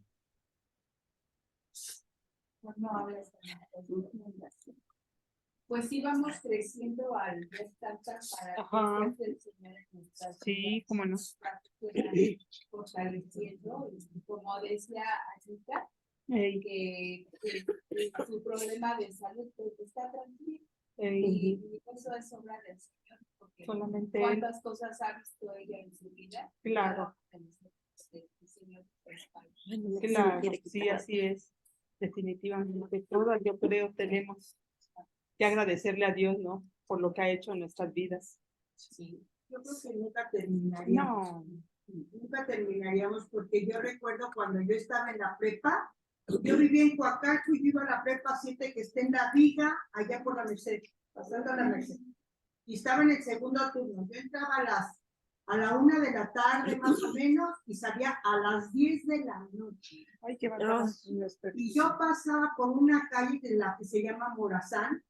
Pues sí, vamos creciendo al ver tantas Ajá. para que el Señor en nuestras Sí, vidas cómo no. nos fuera fortaleciendo. Y como decía Anita, que su problema de salud pues, está tranquilo. Y eso es obra del Señor. Porque solamente cuántas cosas ha visto ella en su vida. Claro. El Señor, claro, sí, así es. Definitivamente, todas yo creo tenemos que agradecerle a Dios, ¿no? Por lo que ha hecho en nuestras vidas. Sí. Yo creo que nunca terminaríamos. No. Nunca terminaríamos porque yo recuerdo cuando yo estaba en la prepa, yo vivía en Coacalco y yo iba a la prepa 7 que está en la Viga, allá por la Merced, pasando a la Merced. Y estaba en el segundo turno. Yo entraba a la 1 de la tarde más o menos y salía a las 10 de la noche. Ay, qué bárbaro. Y yo pasaba por una calle de la que se llama Morazán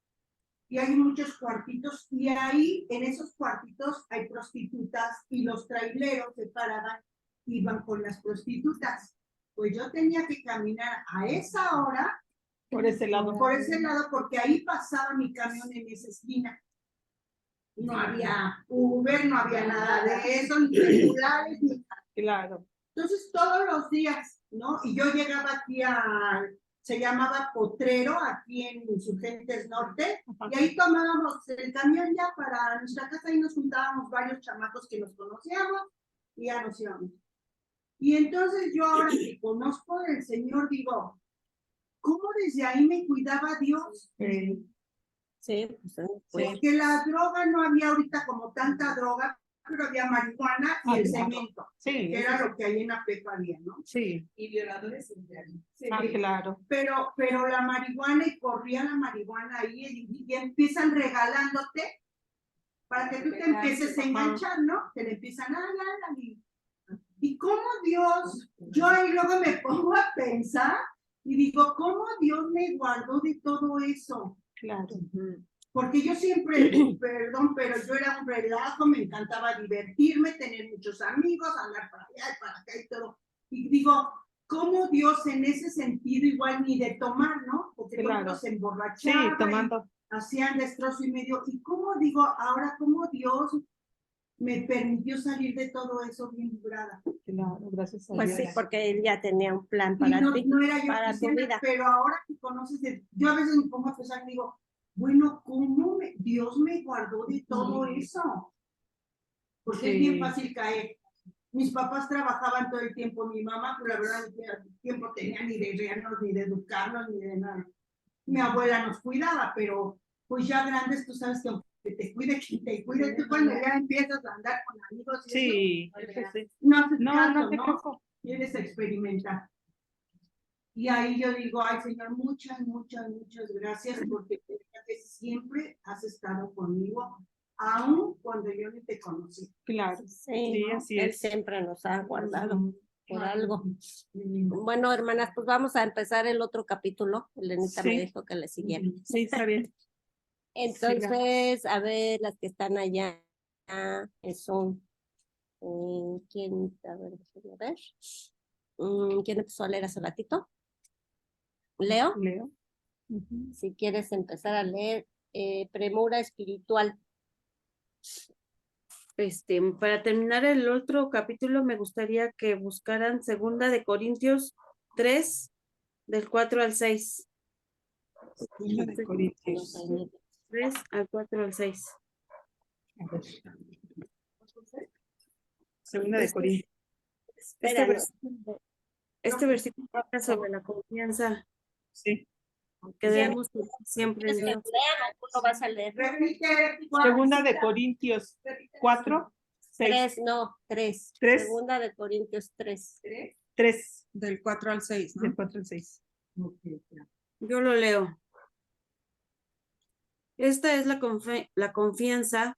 y hay muchos cuartitos y ahí en esos cuartitos hay prostitutas y los traileros se paraban, iban con las prostitutas. Pues yo tenía que caminar a esa hora por ese lado porque ahí pasaba mi camión en esa esquina. No había Uber, no había nada de eso, ni celulares, ni nada. Claro. Entonces todos los días, ¿no? Y yo llegaba aquí se llamaba Potrero, aquí en Insurgentes Norte, y ahí tomábamos el camión ya para nuestra casa y nos juntábamos varios chamacos que nos conocíamos y ya nos íbamos. Y entonces yo ahora que conozco del Señor digo, ¿cómo desde ahí me cuidaba Dios? Sí, Porque la droga no había ahorita como tanta droga, pero había marihuana y el cemento, que era lo que ahí en la prepa había, ¿no? Sí. Y violadores seriales. Sí. Claro. Pero la marihuana y corría la marihuana ahí y empiezan regalándote para que tú te empieces a enganchar, ¿no? Te le empiezan a dar y cómo Dios, yo ahí luego me pongo a pensar y digo, ¿cómo Dios me guardó de todo eso? Claro. Porque yo siempre, perdón, pero yo era un relajo, me encantaba divertirme, tener muchos amigos, andar para allá y para acá y todo. Y digo, ¿cómo Dios en ese sentido igual ni de tomar, ¿no? Porque claro, se emborrachaba, sí, tomando, hacían destrozo y medio. Y cómo digo, ahora cómo Dios me permitió salir de todo eso bien librada. Claro, gracias a Dios. Pues sí, porque él ya tenía un plan para ti, no era yo para tu vida. Pero ahora que conoces, yo a veces me pongo a pensar y digo, bueno, ¿cómo Dios me guardó de todo eso? Porque es bien fácil caer. Mis papás trabajaban todo el tiempo, mi mamá, pero la verdad ni tiempo tenía ni de rearnos, ni de educarnos, ni de nada. Mi abuela nos cuidaba, pero pues ya grandes, tú sabes que aunque te cuide quien te cuide, tú cuando ya empiezas a andar con amigos y Sí, eso, sí. no haces caso, no te ¿no? preocupes. Quieres experimentar. Y ahí yo digo, ay Señor, muchas gracias porque siempre has estado conmigo, aun cuando yo ni te conocí. Claro, Sí, ¿no? así Él es. siempre nos ha guardado por algo. Mm. Bueno, hermanas, pues vamos a empezar el otro capítulo. Elenita me Sí. dijo que le siguiera. Sí, está bien. Entonces, a ver, las que están allá son, ¿quién? A ver, déjenme ver. ¿Quién empezó a leer hace ratito? ¿Leo? Leo. Si quieres empezar a leer, Premura Espiritual. Para terminar el otro capítulo, me gustaría que buscaran 2 Corintios 3, del 4 al 6. 2 Corintios. 3 al 4 al 6. A ver. 2 Corintios. Este versículo habla sobre la confianza Sí. que debemos tener siempre en ¿Quieres que Dios. lean o tú lo vas a leer? 2 Corintios 4, 6. 3, no, 3. Tres. Segunda de Corintios 3. 3. Del 4 al 6, ¿no? Del 4 al 6. Yo lo leo. Esta es la confianza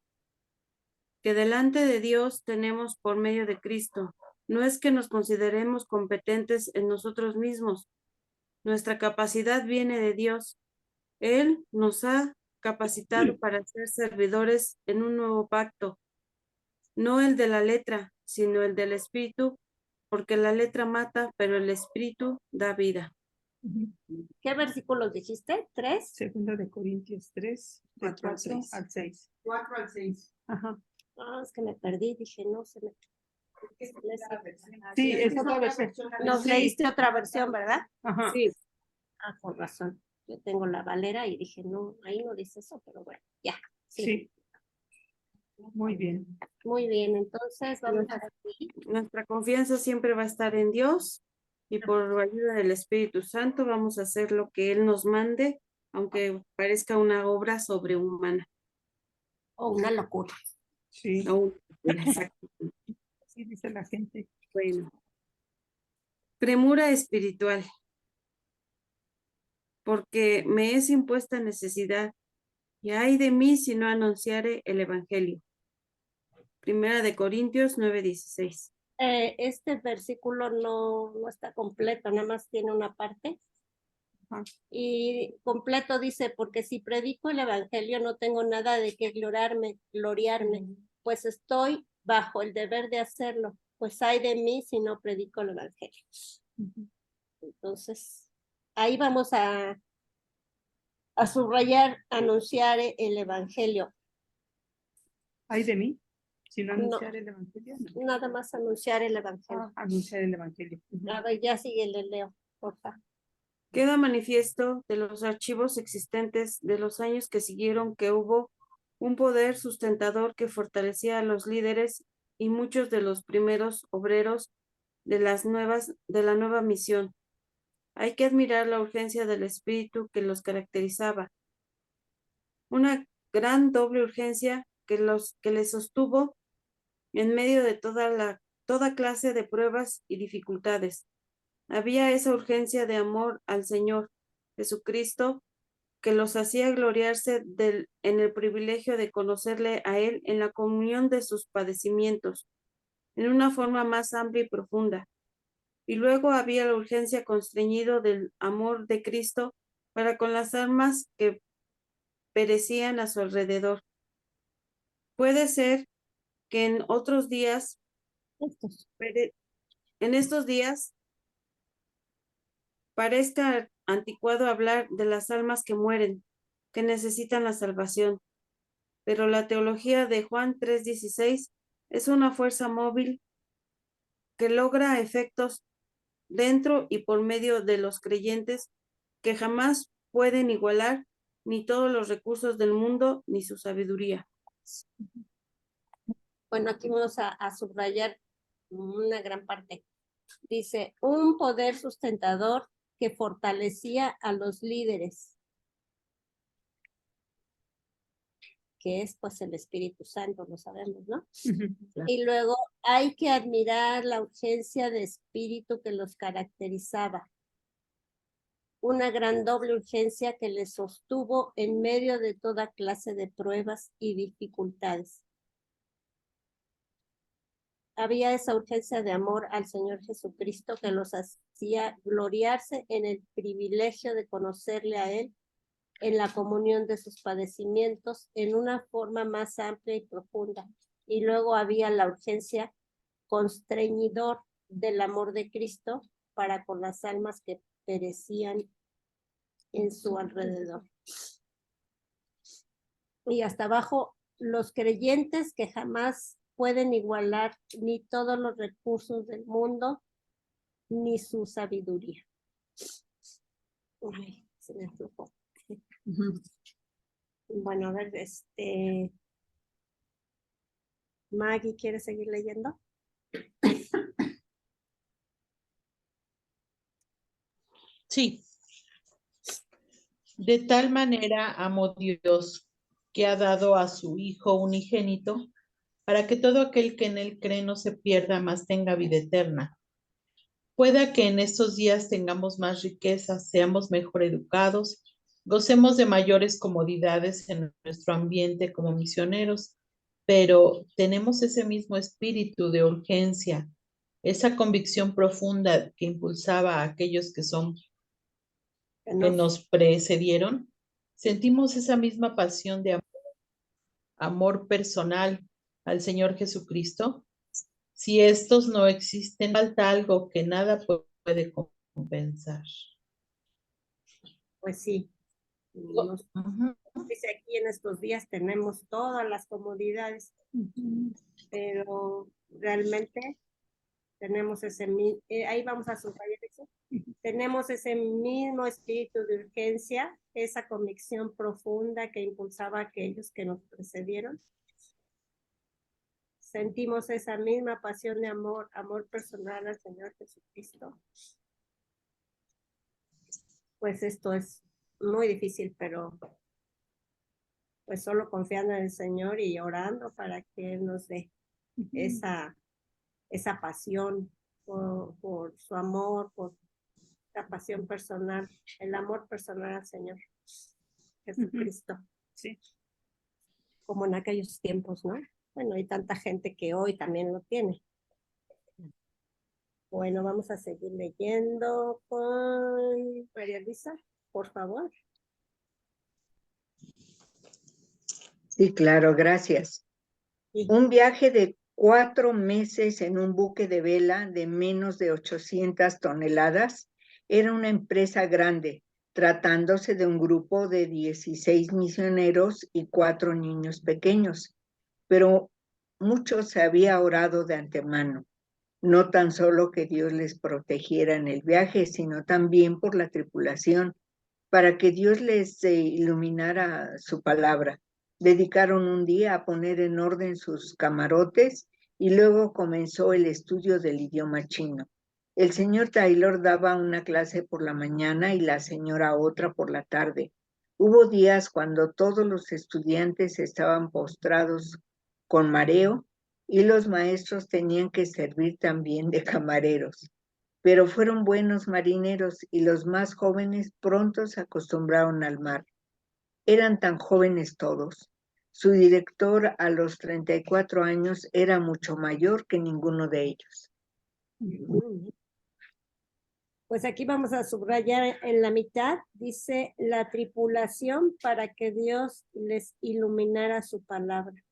que delante de Dios tenemos por medio de Cristo. No es que nos consideremos competentes en nosotros mismos. Nuestra capacidad viene de Dios. Él nos ha capacitado para ser servidores en un nuevo pacto, no el de la letra, sino el del Espíritu, porque la letra mata, pero el Espíritu da vida. ¿Qué versículos dijiste? ¿3? 2 Corintios 3, del 4 al 6. 4 al 6. Ajá. Ah, es que me perdí, dije, no se me... Sí, es otra versión. Nos leíste otra versión, ¿verdad? Ajá. Sí. Ah, con razón. Yo tengo la Valera y dije, no, ahí no dice eso, pero bueno, ya. Sí. Muy bien. Muy bien, entonces vamos a seguir. Nuestra confianza siempre va a estar en Dios y por ayuda del Espíritu Santo vamos a hacer lo que Él nos mande, aunque parezca una obra sobrehumana. O una locura. Sí. Exacto. Sí, dice la gente. Bueno. Premura espiritual. Porque me es impuesta necesidad, y ay de mí si no anunciare el Evangelio. 1 Corintios 9:16. Este versículo no está completo, nada más tiene una parte. Y completo dice, porque si predico el Evangelio no tengo nada de qué gloriarme, pues estoy bajo el deber de hacerlo, pues ay de mí si no predico el Evangelio. Entonces, ahí vamos a subrayar, anunciar el Evangelio. ¿Ay de mí? Si no anunciar el Evangelio. No. Nada más anunciar el Evangelio. Anunciar el Evangelio. A ver, ya sigue el Leo, por favor. Queda manifiesto de los archivos existentes de los años que siguieron que hubo un poder sustentador que fortalecía a los líderes y muchos de los primeros obreros de la nueva misión. Hay que admirar la urgencia del espíritu que los caracterizaba. Una gran doble urgencia que les sostuvo en medio de toda clase de pruebas y dificultades. Había esa urgencia de amor al Señor Jesucristo que los hacía gloriarse en el privilegio de conocerle a Él en la comunión de sus padecimientos, en una forma más amplia y profunda. Y luego había la urgencia constreñido del amor de Cristo para con las almas que perecían a su alrededor. Puede ser que en estos días parezca anticuado hablar de las almas que mueren, que necesitan la salvación, pero la teología de Juan 3:16 es una fuerza móvil que logra efectos dentro y por medio de los creyentes que jamás pueden igualar ni todos los recursos del mundo ni su sabiduría. Bueno, aquí vamos a subrayar una gran parte. Dice, un poder sustentador que fortalecía a los líderes, que es pues el Espíritu Santo, lo sabemos, ¿no? Y luego hay que admirar la urgencia de espíritu que los caracterizaba. Una gran doble urgencia que les sostuvo en medio de toda clase de pruebas y dificultades. Había esa urgencia de amor al Señor Jesucristo que los hacía gloriarse en el privilegio de conocerle a Él, en la comunión de sus padecimientos, en una forma más amplia y profunda. Y luego había la urgencia constreñidor del amor de Cristo para con las almas que perecían en su alrededor. Y hasta abajo, los creyentes que jamás pueden igualar ni todos los recursos del mundo, ni su sabiduría. Ay, se me aflojó. Bueno, a ver, Maggie, ¿quiere seguir leyendo? Sí. De tal manera amó Dios que ha dado a su Hijo unigénito para que todo aquel que en él cree no se pierda, mas tenga vida eterna. Pueda que en estos días tengamos más riquezas, seamos mejor educados, gocemos de mayores comodidades en nuestro ambiente como misioneros, pero tenemos ese mismo espíritu de urgencia, esa convicción profunda que impulsaba a aquellos que nos precedieron. Sentimos esa misma pasión de amor personal al Señor Jesucristo. Si estos no existen, falta algo que nada puede compensar. Pues sí. Dice aquí en estos días tenemos todas las comodidades, pero realmente tenemos ahí vamos a subrayar eso. Tenemos ese mismo espíritu de urgencia, esa convicción profunda que impulsaba a aquellos que nos precedieron. Sentimos esa misma pasión de amor personal al Señor Jesucristo. Pues esto es muy difícil, pero pues solo confiando en el Señor y orando para que Él nos dé esa pasión por su amor, por la pasión personal, el amor personal al Señor Jesucristo. Sí. Como en aquellos tiempos, ¿no? Bueno, hay tanta gente que hoy también lo tiene. Bueno, vamos a seguir leyendo con María Luisa, por favor. Sí, claro, gracias. Sí. Un viaje de 4 meses en un buque de vela de menos de 800 toneladas era una empresa grande, tratándose de un grupo de 16 misioneros y 4 niños pequeños, pero mucho se había orado de antemano, no tan solo que Dios les protegiera en el viaje, sino también por la tripulación, para que Dios les iluminara su palabra. Dedicaron un día a poner en orden sus camarotes y luego comenzó el estudio del idioma chino. El señor Taylor daba una clase por la mañana y la señora otra por la tarde. Hubo días cuando todos los estudiantes estaban postrados con mareo y los maestros tenían que servir también de camareros. Pero fueron buenos marineros y los más jóvenes pronto se acostumbraron al mar. Eran tan jóvenes todos. Su director a los 34 años era mucho mayor que ninguno de ellos. Pues aquí vamos a subrayar en la mitad, dice la tripulación para que Dios les iluminara su palabra.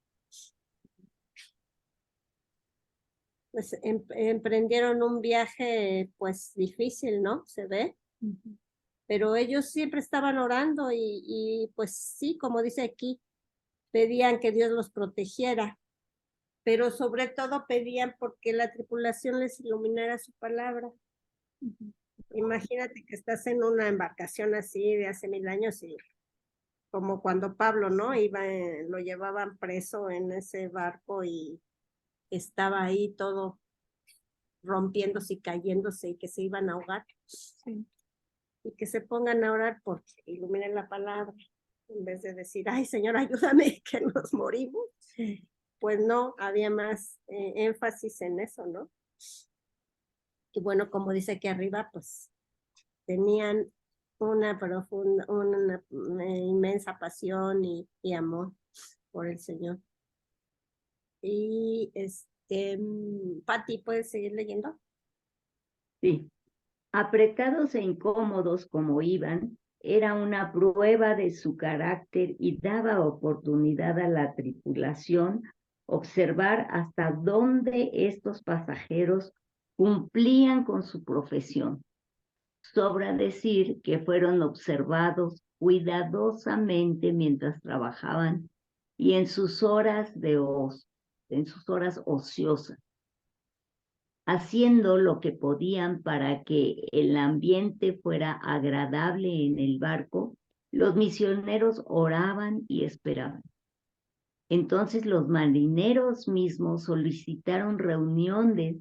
Pues emprendieron un viaje pues difícil, ¿no? Se ve. Pero ellos siempre estaban orando y pues sí, como dice aquí, pedían que Dios los protegiera, pero sobre todo pedían porque la tripulación les iluminara su palabra. Imagínate que estás en una embarcación así de hace 1000 años y como cuando Pablo, ¿no? Lo llevaban preso en ese barco y estaba ahí todo rompiéndose y cayéndose y que se iban a ahogar. Sí. Y que se pongan a orar porque iluminen la palabra, en vez de decir, ay Señor, ayúdame, que nos morimos. Pues no, había más énfasis en eso, ¿no? Y bueno, como dice aquí arriba, pues tenían una profunda, una inmensa pasión y amor por el Señor. Y Pati, ¿puedes seguir leyendo? Sí. Apretados e incómodos como iban, era una prueba de su carácter y daba oportunidad a la tripulación observar hasta dónde estos pasajeros cumplían con su profesión. Sobra decir que fueron observados cuidadosamente mientras trabajaban y en sus horas ociosas, haciendo lo que podían para que el ambiente fuera agradable en el barco. Los misioneros oraban y esperaban. Entonces los marineros mismos solicitaron reuniones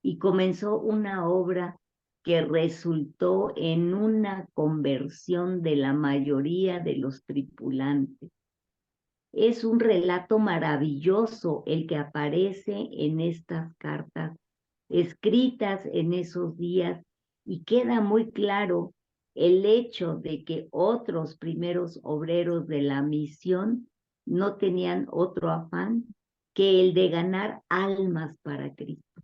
y comenzó una obra que resultó en una conversión de la mayoría de los tripulantes. Es un relato maravilloso el que aparece en estas cartas escritas en esos días, y queda muy claro el hecho de que otros primeros obreros de la misión no tenían otro afán que el de ganar almas para Cristo.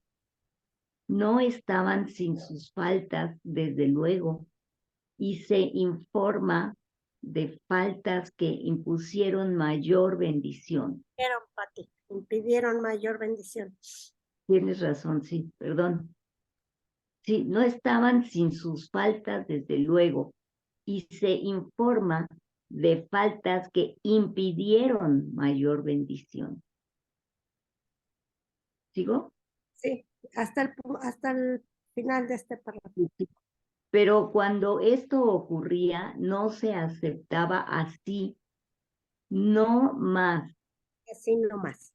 No estaban sin sus faltas, desde luego, y se informa de faltas que impusieron mayor bendición. Impidieron mayor bendición. Tienes razón, sí, perdón. Sí, no estaban sin sus faltas, desde luego, y se informa de faltas que impidieron mayor bendición. ¿Sigo? Sí, hasta el final de este párrafo. Pero cuando esto ocurría, no se aceptaba así, no más. Así no más.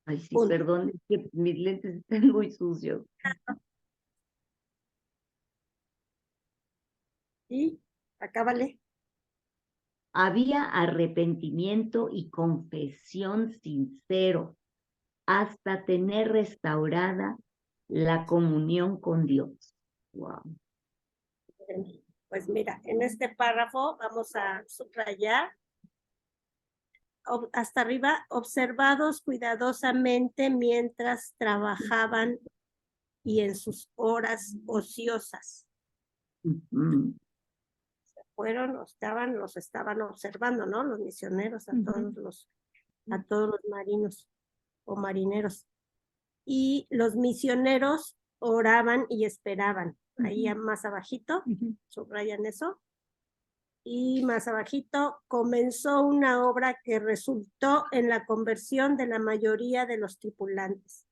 Ay, sí, perdón, es que mis lentes están muy sucios. Y acábale. Había arrepentimiento y confesión sincero hasta tener restaurada la comunión con Dios. Wow. Pues mira, en este párrafo vamos a subrayar hasta arriba, observados cuidadosamente mientras trabajaban y en sus horas ociosas. Los estaban observando, ¿no? Los misioneros, a todos los marinos o marineros. Y los misioneros oraban y esperaban. Ahí más abajito, subrayan eso. Y más abajito, comenzó una obra que resultó en la conversión de la mayoría de los tripulantes.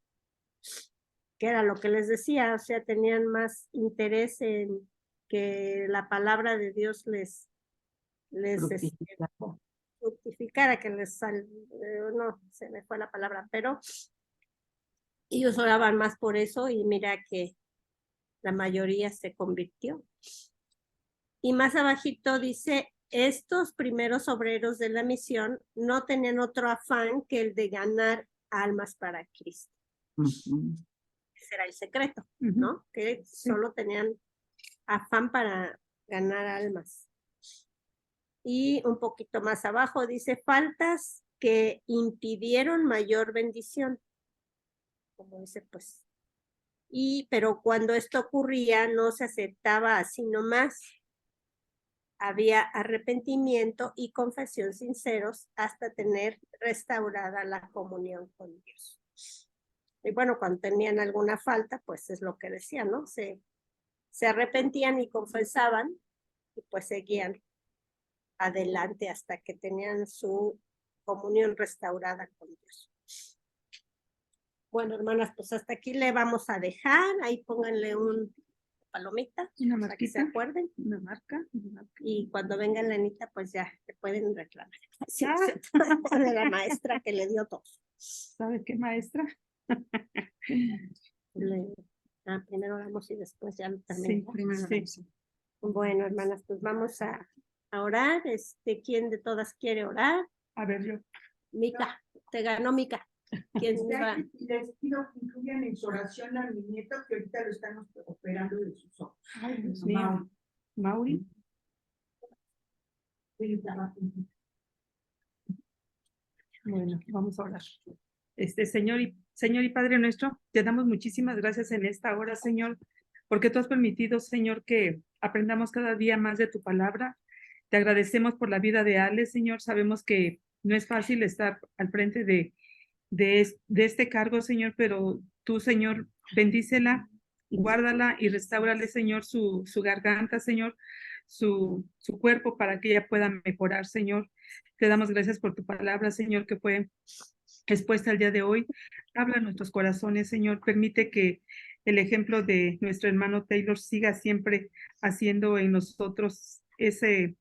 Que era lo que les decía, o sea, tenían más interés en que la palabra de Dios les fructificara, que no, se me fue la palabra, pero ellos oraban más por eso y mira que la mayoría se convirtió. Y más abajito dice, estos primeros obreros de la misión no tenían otro afán que el de ganar almas para Cristo. Ese era el secreto, ¿no? Que solo tenían afán para ganar almas. Y un poquito más abajo dice, faltas que impidieron mayor bendición. Como dice, pues. Pero cuando esto ocurría, no se aceptaba así nomás. Había arrepentimiento y confesión sinceros hasta tener restaurada la comunión con Dios. Y bueno, cuando tenían alguna falta, pues es lo que decían, ¿no? Se arrepentían y confesaban y pues seguían adelante hasta que tenían su comunión restaurada con Dios. Bueno, hermanas, pues hasta aquí le vamos a dejar. Ahí pónganle un palomita para que se acuerden. Una marca. Y cuando venga la Anita, pues ya te pueden reclamar. De la maestra que le dio todo. ¿Sabe qué, maestra? Primero oramos y después ya Sí, también. Primero sí. oramos. Bueno, hermanas, pues vamos a orar. ¿Quién de todas quiere orar? A ver, yo. Mica, te ganó Mica. ¿Quién va? Les pido que incluyan en su oración a mi nieto, que ahorita lo estamos operando de sus ojos. Ay, Dios mío. Mauri. Bueno, vamos a orar. Señor y Padre nuestro, te damos muchísimas gracias en esta hora, Señor, porque tú has permitido, Señor, que aprendamos cada día más de tu palabra. Te agradecemos por la vida de Ale, Señor. Sabemos que no es fácil estar al frente de este cargo, Señor, pero tú, Señor, bendícela, guárdala y restáurale, Señor, su garganta, Señor, su cuerpo para que ella pueda mejorar, Señor. Te damos gracias por tu palabra, Señor, que fue expuesta el día de hoy. Habla en nuestros corazones, Señor. Permite que el ejemplo de nuestro hermano Taylor siga siempre haciendo en nosotros ese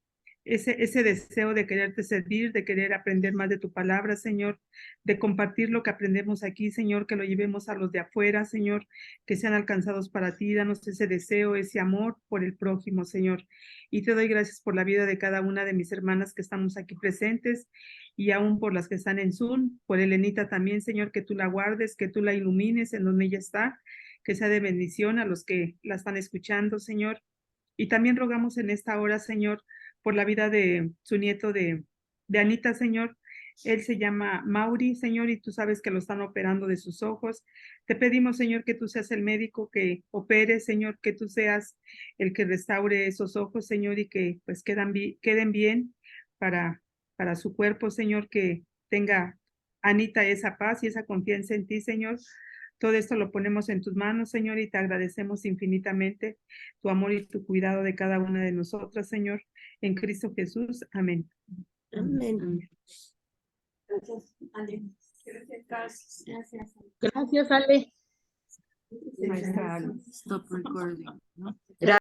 deseo de quererte servir, de querer aprender más de tu palabra, Señor, de compartir lo que aprendemos aquí, Señor, que lo llevemos a los de afuera, Señor, que sean alcanzados para ti. Danos ese deseo, ese amor por el prójimo, Señor. Y te doy gracias por la vida de cada una de mis hermanas que estamos aquí presentes y aún por las que están en Zoom, por Elenita también, Señor, que tú la guardes, que tú la ilumines en donde ella está, que sea de bendición a los que la están escuchando, Señor. Y también rogamos en esta hora, Señor, por la vida de su nieto de Anita, Señor. Él se llama Mauri, Señor, y tú sabes que lo están operando de sus ojos. Te pedimos, Señor, que tú seas el médico que opere, Señor, que tú seas el que restaure esos ojos, Señor, y que pues queden bien para su cuerpo, Señor, que tenga Anita esa paz y esa confianza en ti, Señor. Todo esto lo ponemos en tus manos, Señor, y te agradecemos infinitamente tu amor y tu cuidado de cada una de nosotras, Señor, en Cristo Jesús. Amén. Amén. Gracias, Ale. Gracias. Gracias, Ale. Stop recording, ¿no?